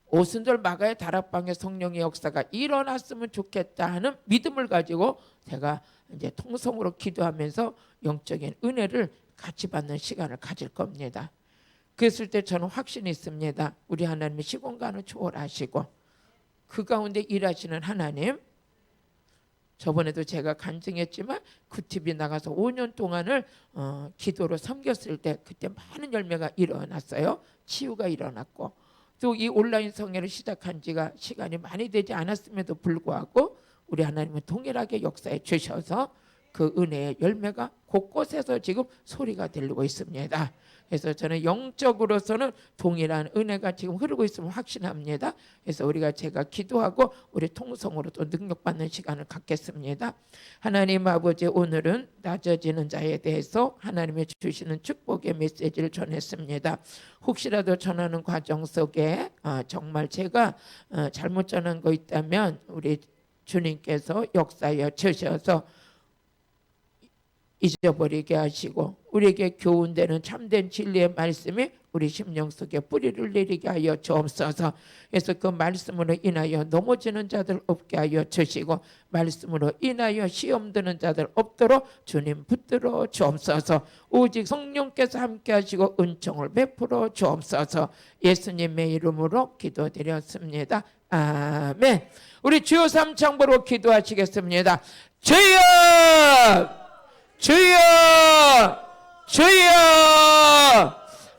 A: 오순절 마가의 다락방의 성령의 역사가 일어났으면 좋겠다 하는 믿음을 가지고 제가 이제 통성으로 기도하면서 영적인 은혜를 같이 받는 시간을 가질 겁니다. 그랬을 때 저는 확신이 있습니다. 우리 하나님이 시공간을 초월하시고 그 가운데 일하시는 하나님, 저번에도 제가 간증했지만 굿TV 나가서 5년 동안을 기도로 섬겼을 때 그때 많은 열매가 일어났어요. 치유가 일어났고 또 이 온라인 성회를 시작한 지가 시간이 많이 되지 않았음에도 불구하고 우리 하나님은 동일하게 역사해 주셔서 그 은혜의 열매가 곳곳에서 지금 소리가 들리고 있습니다. 그래서 저는 영적으로서는 동일한 은혜가 지금 흐르고 있음을 확신합니다. 그래서 제가 기도하고 우리 통성으로 또 능력받는 시간을 갖겠습니다. 하나님 아버지, 오늘은 낮아지는 자에 대해서 하나님의 주시는 축복의 메시지를 전했습니다. 혹시라도 전하는 과정 속에 정말 제가 잘못 전한 거 있다면 우리 주님께서 역사하여 주셔서 잊어버리게 하시고 우리에게 교훈되는 참된 진리의 말씀이 우리 심령 속에 뿌리를 내리게 하여 주옵소서. 그래서 그 말씀으로 인하여 넘어지는 자들 없게 하여 주시고 말씀으로 인하여 시험 드는 자들 없도록 주님 붙들어 주옵소서. 오직 성령께서 함께 하시고 은총을 베풀어 주옵소서. 예수님의 이름으로 기도드렸습니다. 아멘. 우리 주여 삼창보로 기도하시겠습니다. 주여! 주여! 주여!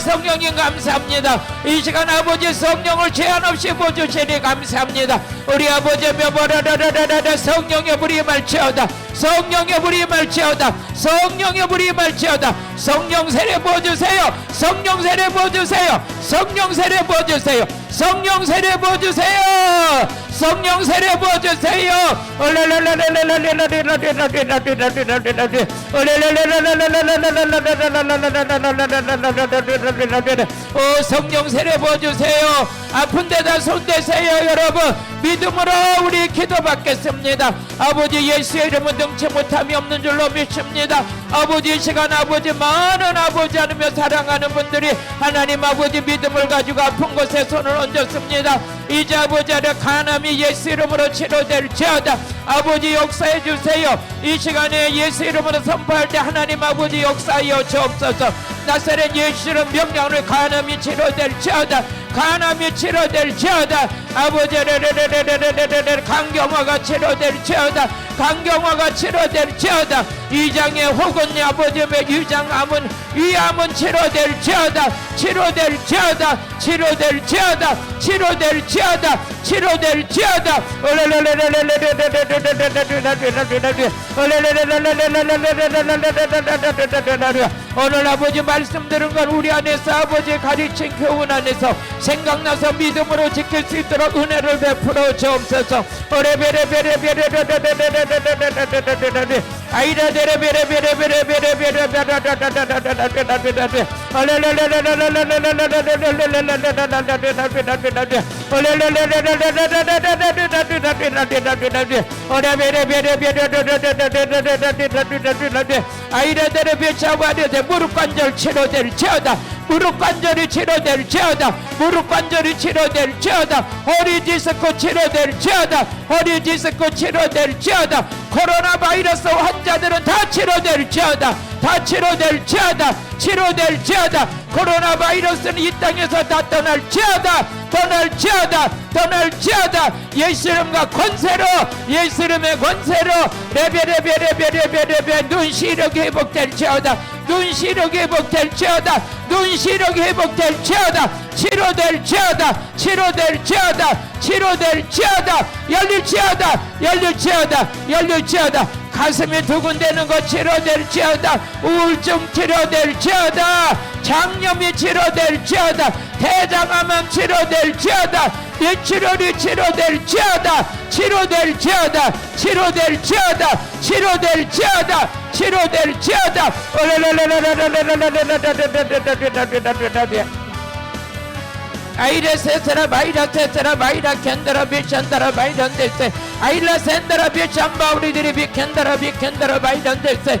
A: 성령님 감사합니다. 이 시간 아버지 성령을 제한 없이 부어주시니 감사합니다. 우리 아버지 성령의 불이 말치어다. 성령의 불이 말치어다. 성령의 불이 말치어다. 성령 세례 부어주세요. 성령 세례 부어주세요. 성령 세례 부어주세요. 성령 세례 부어주세요. 성령 세례 부어주세요. 성령 세례 부어주세요. 아픈 데다 손대세요. 여러분 믿음으로 우리 기도받겠습니다. 아버지 예수의 이름은 능치 못함이 없는 줄로 믿습니다. 아버지 이 시간 아버지 많은 아버지 하나며 사랑하는 분들이 하나님 아버지 믿음을 가지고 아픈 곳에 손을 얹었습니다. 이제 아버지 아래 간암이 예수 이름으로 치료될지어다. 아버지 역사해 주세요. 이 시간에 예수 이름으로 선포할 때 하나님 아버지 역사하여 주옵소서. 나사렛 예수 이름 명령으로 간암이 치료될지어다. 간암이 치료될지어다. 아버지 강경화가 치료될지어다. 강경화가 치료될지어다. 위장의 혹은 아버지의 위장암은 위암은 치료될지어다. 치료될지어다. 치료될지어다. 치료될지어다. 치료될지어다. 오늘 아버지 말씀 들은 건 우리 안에서 아버지 가르친 교훈 안에서 생각나서 믿음으로 지킬 수 있도록 은혜를 베풀어 주옵소서. 무릎 관절 치료될지어다. 무릎 관절이 치료될지어다. 무릎 관절이 치료될지어다. 허리 디스크 치료될지어다. 허리 디스크 치료될지어다. 코로나 바이러스 환자들은 다 치료될지어다. 다 치료될지어다. 치료될지어다. 코로나 바이러스는 이 땅에서 다 떠날지어다. 떠날지어다. 떠날지어다. 예수 이름과 권세로 예수 이름의 권세로 레베레베레베레베레베 눈 시력이 회복될지어다. 눈 시력이 회복될지어다. 눈 시력이 회복될지어다. 치료될지어다. 치료될지어다. 치료될지어다. 열릴지어다. 열릴지어다. 열릴지어다. 가슴이 두근대는 것 치료될지어다. 우울증 치료될지어다. 장염이 치료될지어다. 대장암 치료될지어다. 뇌출혈이 치료될지어다. 치료될지어다. 치료될지어다. 치료될지어다. 치료될지어다. 아이레 세스라 마이라 세스라 마이라 캔드라 비찬다라 마이란데세 아일라 센다라 비참바 우리들이 비켄다라 비켄다라 바이던데세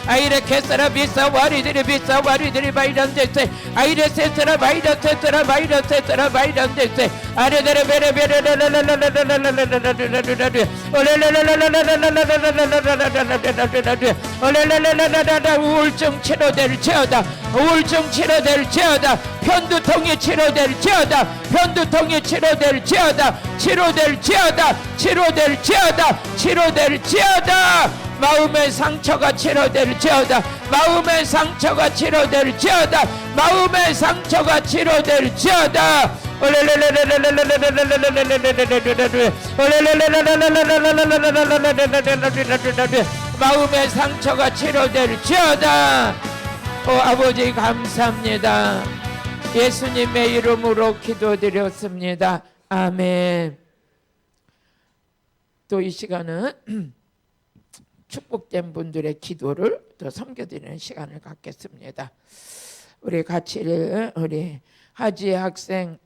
A: 아이레 케스라 비싸 와리들이 비싸 와리들이 바이던데세 아이레 세스라 바이던 세스라 바이던 세스라 바이던 데세 아레데레 베레 베레 우울증 치료될지어다 우울증 치료될지어다 편두통이 치료될지어다 편두통이 치료될지어다 치료될지어다 치료될지어다 치료될지어다 마음의 상처가 치료될지어다 마음의 상처가 치료될지어다 마음의 상처가 치료될지어다 마음의 상처가 치료될지어다. 아버지 감사합니다. 예수님의 이름으로 기도드렸습니다. 아멘. 또 이 시간은 축복된 분들의 기도를 또 섬겨드리는 시간을 갖겠습니다. 우리 같이 우리 하지 학생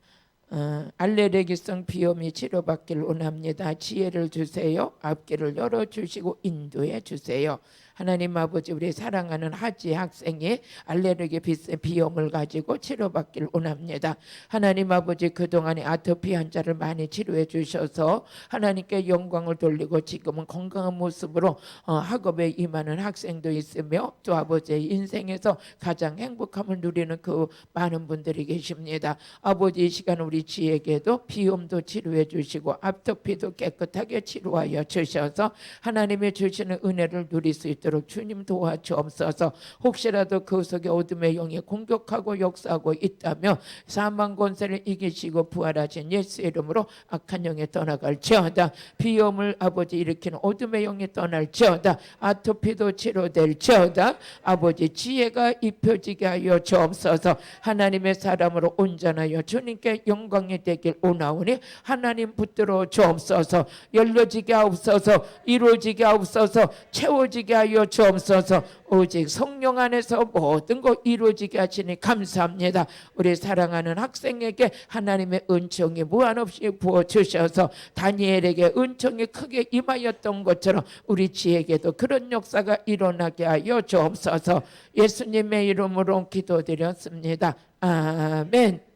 A: 알레르기성 비염이 치료받기를 원합니다. 지혜를 주세요. 앞길을 열어주시고 인도해 주세요. 하나님 아버지 우리 사랑하는 하지 학생이 알레르기 비염을 가지고 치료받기를 원합니다. 하나님 아버지 그동안에 아토피 환자를 많이 치료해 주셔서 하나님께 영광을 돌리고 지금은 건강한 모습으로 학업에 임하는 학생도 있으며 또 아버지의 인생에서 가장 행복함을 누리는 그 많은 분들이 계십니다. 아버지 이 시간 우리 지에게도 비염도 치료해 주시고 아토피도 깨끗하게 치료하여 주셔서 하나님이 주시는 은혜를 누릴 수 있도록 주님 도와주옵소서. 혹시라도 그 속에 어둠의 영이 공격하고 역사하고 있다며 사망 권세를 이기시고 부활하신 예수의 이름으로 악한 영이 떠나갈지어다. 비염을 아버지 일으키는 어둠의 영이 떠날지어다. 아토피도 치료될지어다. 아버지 지혜가 입혀지게 하여 주옵소서. 하나님의 사람으로 온전하여 주님께 영광이 되길 원하오니 하나님 붙들어 주옵소서. 열려지게 하옵소서. 이루어지게 하옵소서. 채워지게 하여 주옵소서. 오직 성령 안에서 모든 것 이루어지게 하시니 감사합니다. 우리 사랑하는 학생에게 하나님의 은총이 무한없이 부어주셔서 다니엘에게 은총이 크게 임하였던 것처럼 우리 지에게도 그런 역사가 일어나게 하여 주옵소서. 예수님의 이름으로 기도드렸습니다. 아멘.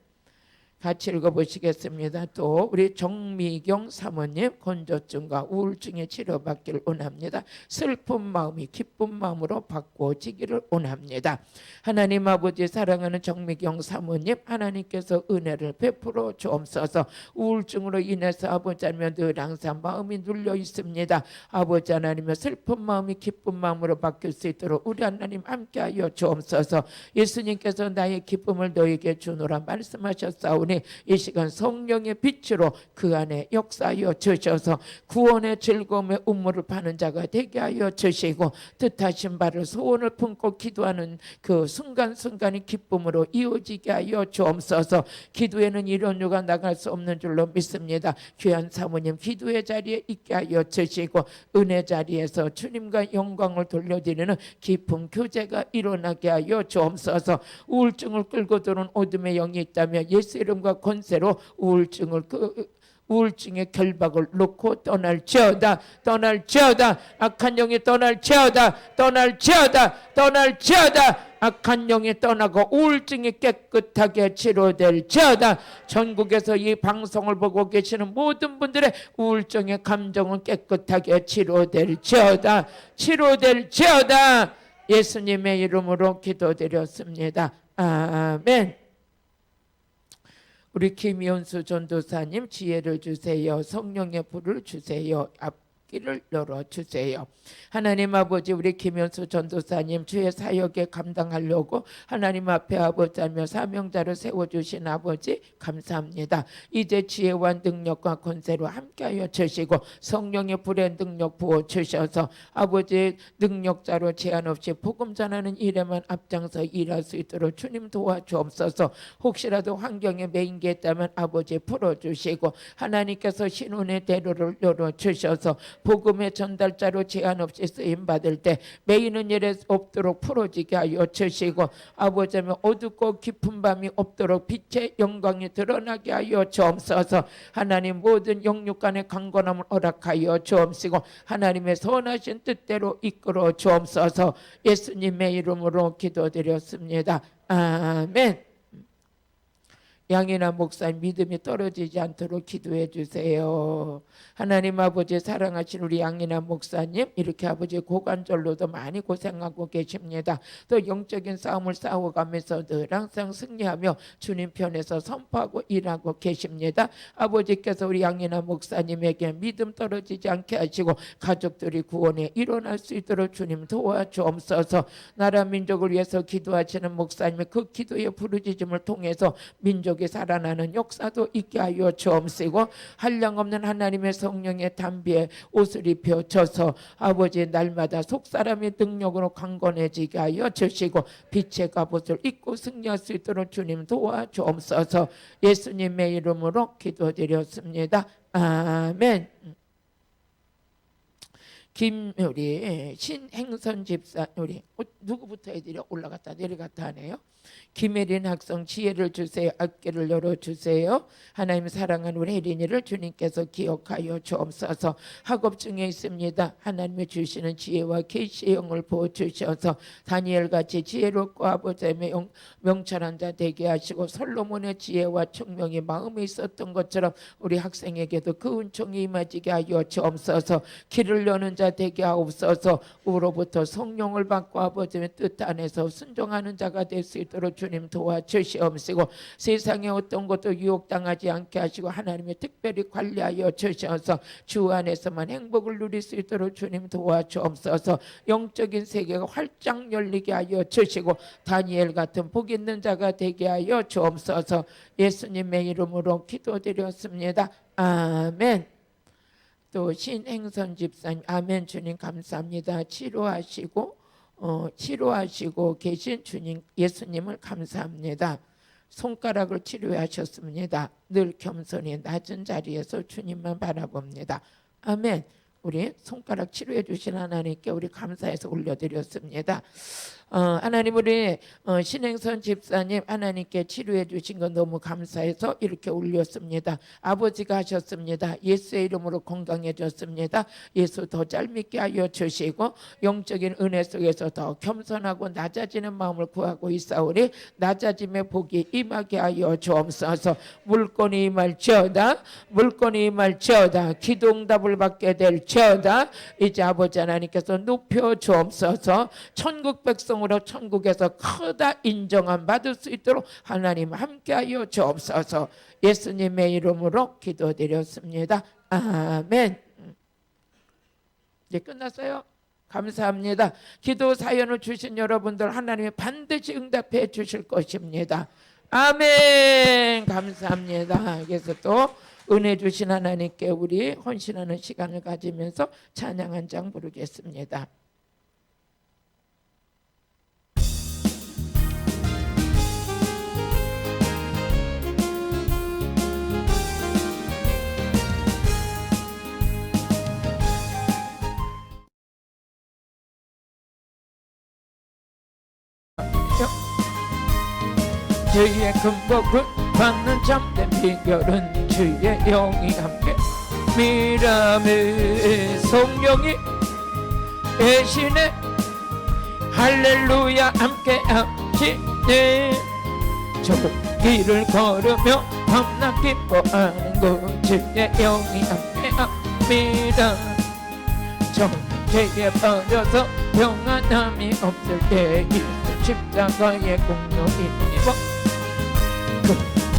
A: 같이 읽어보시겠습니다. 또 우리 정미경 사모님 건조증과 우울증의 치료받기를 원합니다. 슬픈 마음이 기쁜 마음으로 바꿔지기를 원합니다. 하나님 아버지 사랑하는 정미경 사모님 하나님께서 은혜를 베풀어 주옵소서. 우울증으로 인해서 아버지 하나님 늘 항상 마음이 눌려 있습니다. 아버지 하나님의 슬픈 마음이 기쁜 마음으로 바뀔 수 있도록 우리 하나님 함께하여 주옵소서. 예수님께서 나의 기쁨을 너에게 주노라 말씀하셨사오니 이 시간 성령의 빛으로 그 안에 역사하여 주셔서 구원의 즐거움의 우물을 파는 자가 되게 하여 주시고 뜻하신 바를 소원을 품고 기도하는 그 순간순간이 기쁨으로 이어지게 하여 주옵소서. 기도에는 이런 유가 나갈 수 없는 줄로 믿습니다. 귀한 사모님 기도의 자리에 있게 하여 주시고 은혜 자리에서 주님과 영광을 돌려드리는 깊은 교제가 일어나게 하여 주옵소서. 우울증을 끌고 들어온 어둠의 영이 있다면 예수 이름과 권세로 우울증의 결박을 놓고 떠날지어다. 떠날지어다. 악한 영이 떠날지어다. 떠날지어다. 떠날지어다. 악한 영이 떠나고 우울증이 깨끗하게 치료될지어다. 전국에서 이 방송을 보고 계시는 모든 분들의 우울증의 감정은 깨끗하게 치료될지어다. 치료될지어다. 예수님의 이름으로 기도드렸습니다. 아멘. 우리 김연수 전도사님 지혜를 주세요. 성령의 불을 주세요. 앞길을 열어주세요. 하나님 아버지, 우리 김현수 전도사님 주의 사역에 감당하려고 하나님 앞에 아버지 하며 사명자로 세워주신 아버지 감사합니다. 이제 지혜와 능력과 권세로 함께하여 주시고 성령의 불의 능력 부어주셔서 아버지 능력자로 제한 없이 복음 전하는 일에만 앞장서 일할 수 있도록 주님 도와주옵소서. 혹시라도 환경에 매인 게 있다면 아버지 풀어주시고 하나님께서 신혼의 대로를 열어주셔서 복음의 전달자로 제한 없이 쓰임받을 때 매이는 일에 없도록 풀어지게 하여 주시고 아버지 어둡고 깊은 밤이 없도록 빛의 영광이 드러나게 하여 주옵소서. 하나님 모든 영육간의 강건함을 허락하여 주옵시고 하나님의 선하신 뜻대로 이끌어 주옵소서. 예수님의 이름으로 기도드렸습니다. 아멘. 양이나 목사님 믿음이 떨어지지 않도록 기도해 주세요. 하나님 아버지, 사랑하신 우리 양이나 목사님 이렇게 아버지 고관절로도 많이 고생하고 계십니다. 또 영적인 싸움을 싸워가면서 늘 항상 승리하며 주님 편에서 선포하고 일하고 계십니다. 아버지께서 우리 양이나 목사님에게 믿음 떨어지지 않게 하시고 가족들이 구원에 일어날 수 있도록 주님 도와주옵소서. 나라 민족을 위해서 기도하시는 목사님의 그 기도의 부르짖음을 통해서 민족 살아나는 역사도 있게 하여 주옵시고 한량없는 하나님의 성령의 담비에 옷을 입혀져서 아버지 날마다 속사람의 능력으로 강건해지게 하여 주시고 빛의 갑옷을 입고 승리할 수 있도록 주님 도와주옵소서. 예수님의 이름으로 기도드렸습니다. 아멘. 우리 신행선 집사 우리 누구부터 해드려 올라갔다 내려갔다 하네요. 김혜린 학생 지혜를 주세요. 앞길을 열어주세요. 하나님 사랑하는 우리 혜린이를 주님께서 기억하여 주옵소서. 학업 중에 있습니다. 하나님이 주시는 지혜와 계시의 영을 부어주셔서 다니엘같이 지혜롭고 아버지의 명철한 자 되게 하시고 솔로몬의 지혜와 총명이 마음에 있었던 것처럼 우리 학생에게도 그 은총이 임하지게 하여 주옵소서. 길을 여는 자 되게 하옵소서. 우로부터 성령을 받고 아버지의 뜻 안에서 순종하는 자가 될 수 있도록 주님 도와주시옵시고 세상에 어떤 것도 유혹당하지 않게 하시고 하나님의 특별히 관리하여 주셔서 주 안에서만 행복을 누릴 수 있도록 주님 도와주옵소서. 영적인 세계가 활짝 열리게 하여 주시고 다니엘 같은 복 있는 자가 되게 하여 주옵소서. 예수님의 이름으로 기도드렸습니다. 아멘. 또 신행선 집사님 아멘. 주님 감사합니다. 치료하시고 계신 주님 예수님을 감사합니다. 손가락을 치료하셨습니다. 늘 겸손히 낮은 자리에서 주님만 바라봅니다. 아멘. 우리 손가락 치료해 주신 하나님께 우리 감사해서 올려드렸습니다. 하나님 우리 신행선 집사님 하나님께 치료해 주신 건 너무 감사해서 이렇게 올렸습니다. 아버지가 하셨습니다. 예수의 이름으로 건강해졌습니다. 예수 더 잘 믿게 하여 주시고 영적인 은혜 속에서 더 겸손하고 낮아지는 마음을 구하고 있사오니 낮아짐의 복이 임하게 하여 주옵소서. 물건이 임할지어다. 기도응답을 받게 될지어다. 이제 아버지 하나님께서 높여 주옵소서. 천국 백성 으로 천국에서 크다 인정함 받을 수 있도록 하나님 함께하여 주옵소서. 예수님의 이름으로 기도드렸습니다. 아멘. 이제 끝났어요. 감사합니다. 기도 사연을 주신 여러분들 하나님이 반드시 응답해 주실 것입니다. 아멘. 감사합니다. 그래서 또 은혜 주신 하나님께 우리 헌신하는 시간을 가지면서 찬양 한 장 부르겠습니다. 주의 금복을 받는 참된 비결은 주의 영이 함께 미라의 성령이 대신에 할렐루야 함께 하시네. 저 길을 걸으며 밤낮 기뻐하는 그 주의 영이 함께 합니다. 저 죄에 빠져서 평안함이 없을 때 십자가의 공로이니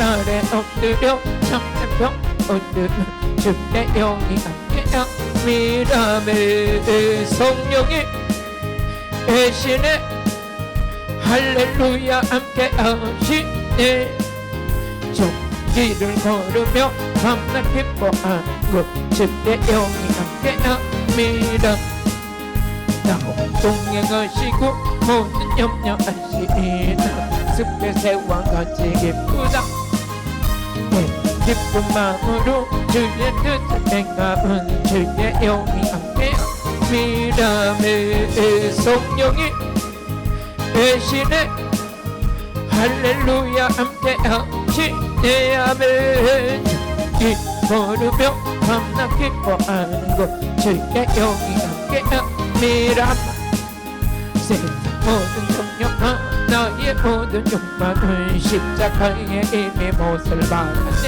A: 그날에 엎드려 참된 병 얻는 주의 영이 함께하네. 미람의 성령이 대신에 할렐루야 함께 하시네. 종기를 걸으며 밤낮 기뻐하고 주의 영이 함께 합니다. 나와 동행하시고 모든 염려하시나 숲의 새와 같이 기쁘다. 기쁜 마음으로 주의 뜻을 행하는 주의 영이 함께 미람의 성령이 대신에 할렐루야 함께 하시네. 아멘. 기뻐르며 밤낮 기뻐하는 것 주의 영이 함께 미람. 모든 정욕과 나의 모든 욕망은 십자가에 이미 못을 박았네.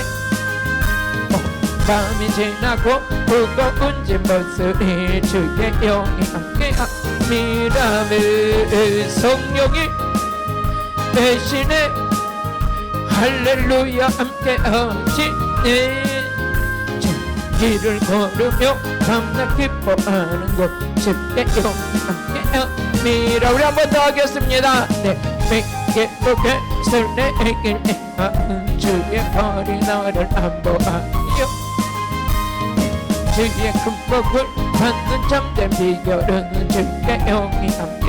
A: 밤이 지나고 무거운 짐벗으니 주의 영이 함께하 미람의 성령이 대신에 할렐루야 함께하시네. 길을 걸으며 밤낮 기뻐하는 곳 주의 영이 함께합니다. 우리 한 번 더 하겠습니다. 내게 보게 설레길 행하는 주의 벌이 너를 안보하여 주의 큰 복을 받는 참된 비결은 주의 영이 함께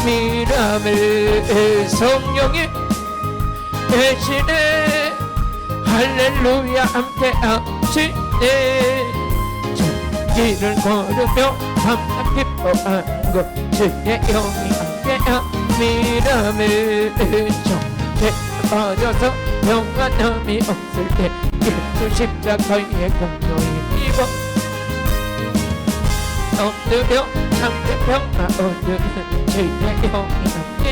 A: 미람의 성령이 대신에 할렐루야 함께 하시네. 길을 걸으며 밤낮 기뻐하는 것 주의 영이 함께 미람의 정죄 빠져서 평안함이 없을 때 예수 십자가의 공로에 입어 엎드려 참된 평화 얻는 주의 영이 함께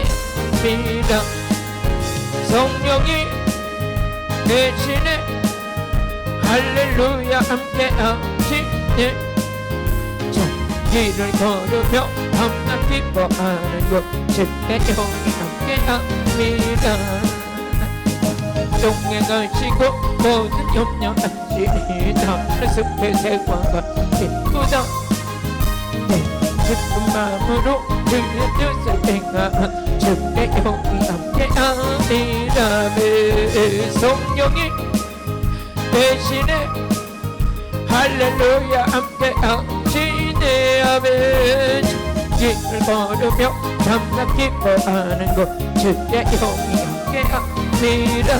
A: 미람. 성령이 대신에 할렐루야 함께 하시네. 길을 걸으며 밤낮 기뻐하는 것 주의 영이 함께 합니다. 동행하시고 모든 염려하시리다. 숲의 새와 같이 기쁘다. 기쁜 마음으로 주의 뜻을 행하는 주의 영이 함께 합니다. 성령이 대신에 할렐루야 함께 하시네. 아멘. 길을 걸으며 밤낮 기뻐하는 것 주의 영이 함께 합니다.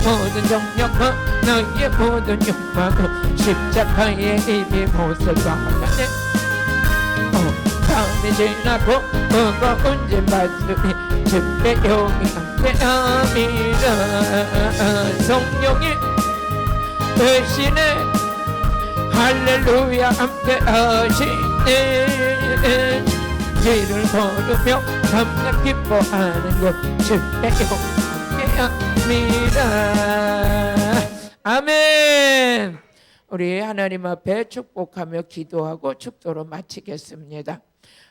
A: 모든 정욕과 너의 모든 욕망은 십자가에 이미 못을 박았네. 밤이 지나고 무거운 짐받으니 주의 영이 함께 합니다. 성령이 대신에 할렐루야 함께 하시네. 길을 걸으며 밤낮 기뻐하는 것 주의 영이 함께 합니다. 아멘. 우리 하나님 앞에 축복하며 기도하고 축도로 마치겠습니다.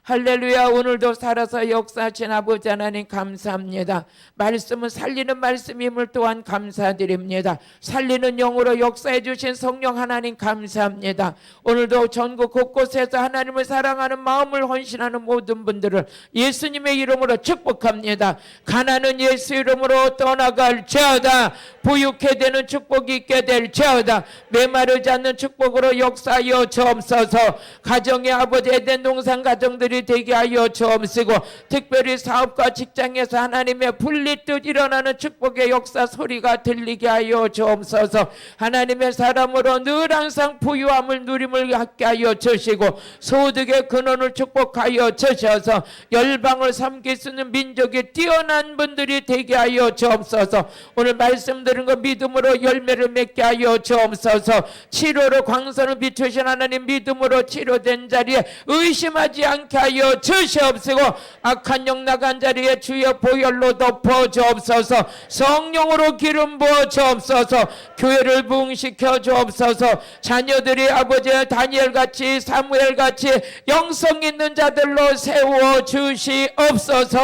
A: 할렐루야. 오늘도 살아서 역사하신 아버지 하나님 감사합니다. 말씀은 살리는 말씀임을 또한 감사드립니다. 살리는 영으로 역사해 주신 성령 하나님 감사합니다. 오늘도 전국 곳곳에서 하나님을 사랑하는 마음을 헌신하는 모든 분들을 예수님의 이름으로 축복합니다. 가난은 예수 이름으로 떠나갈지어다. 부유케 되는 축복이 있게 될지어다. 메마르지 않는 축복으로 역사하여 주옵소서. 가정의 아버지 에덴 동산 가정들이 되게 하여 주옵시고, 특별히 사업과 직장에서 하나님의 분리뜻 일어나는 축복의 역사 소리가 들리게 하여 주옵소서. 하나님의 사람으로 늘 항상 부유함을 누림을 갖게 하여 주시고, 소득의 근원을 축복하여 주셔서 열방을 섬길 수 있는 민족이 뛰어난 분들이 되게 하여 주옵소서. 오늘 말씀 들은 거 믿음으로 열매를 맺게 하여 주옵소서. 치료로 광선을 비추신 하나님 믿음으로 치료된 자리에 의심하지 않게 하여 주시옵시고, 악한 영 나간 자리에 주의 보혈로 덮어 주옵소서. 성령으로 기름 부어 주옵소서. 교회를 부흥시켜 주옵소서. 자녀들이 아버지의 다니엘같이 사무엘같이 영성 있는 자들로 세워 주시옵소서.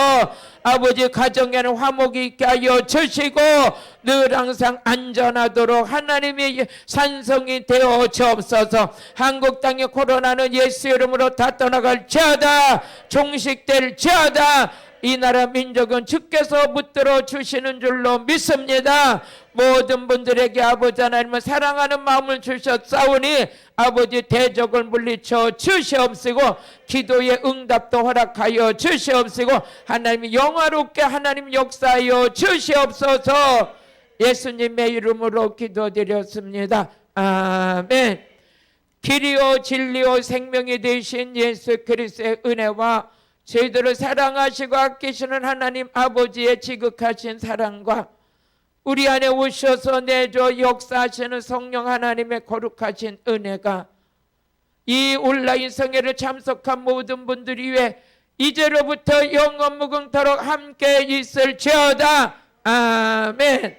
A: 아버지 가정에는 화목이 있게 하여 주시고 늘 항상 안전하도록 하나님의 산성이 되어 주옵소서. 한국 땅의 코로나는 예수 이름으로 다 떠나갈지어다. 종식될지어다. 이 나라 민족은 주께서 붙들어 주시는 줄로 믿습니다. 모든 분들에게 아버지 하나님을 사랑하는 마음을 주셨사오니 아버지 대적을 물리쳐 주시옵시고 기도의 응답도 허락하여 주시옵시고 하나님이 영화롭게 하나님 역사하여 주시옵소서. 예수님의 이름으로 기도드렸습니다. 아멘. 길이요 진리요 생명이 되신 예수 그리스도의 은혜와 저희들을 사랑하시고 아끼시는 하나님 아버지의 지극하신 사랑과 우리 안에 오셔서 내줘 역사하시는 성령 하나님의 거룩하신 은혜가 이 온라인 성회를 참석한 모든 분들 위해 이제로부터 영원 무궁토록 함께 있을지어다. 아멘.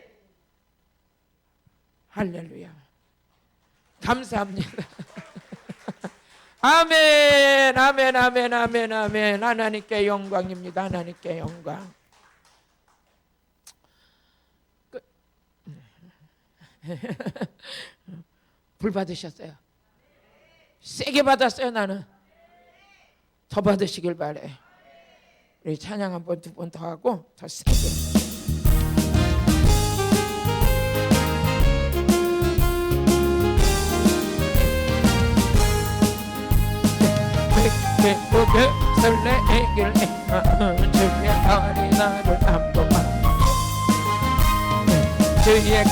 A: 할렐루야. 감사합니다. 아멘, 아멘, 아멘, 아멘, 아멘. 하나님께 영광입니다. 하나님께 영광. 불 받으셨어요? 세게 받았어요. 나는 더 받으시길 바래. 우리 찬양 한 번, 두 번 더 하고 더 세게. 기쁘게 설레길 주의 어린아이를 한 번만 주의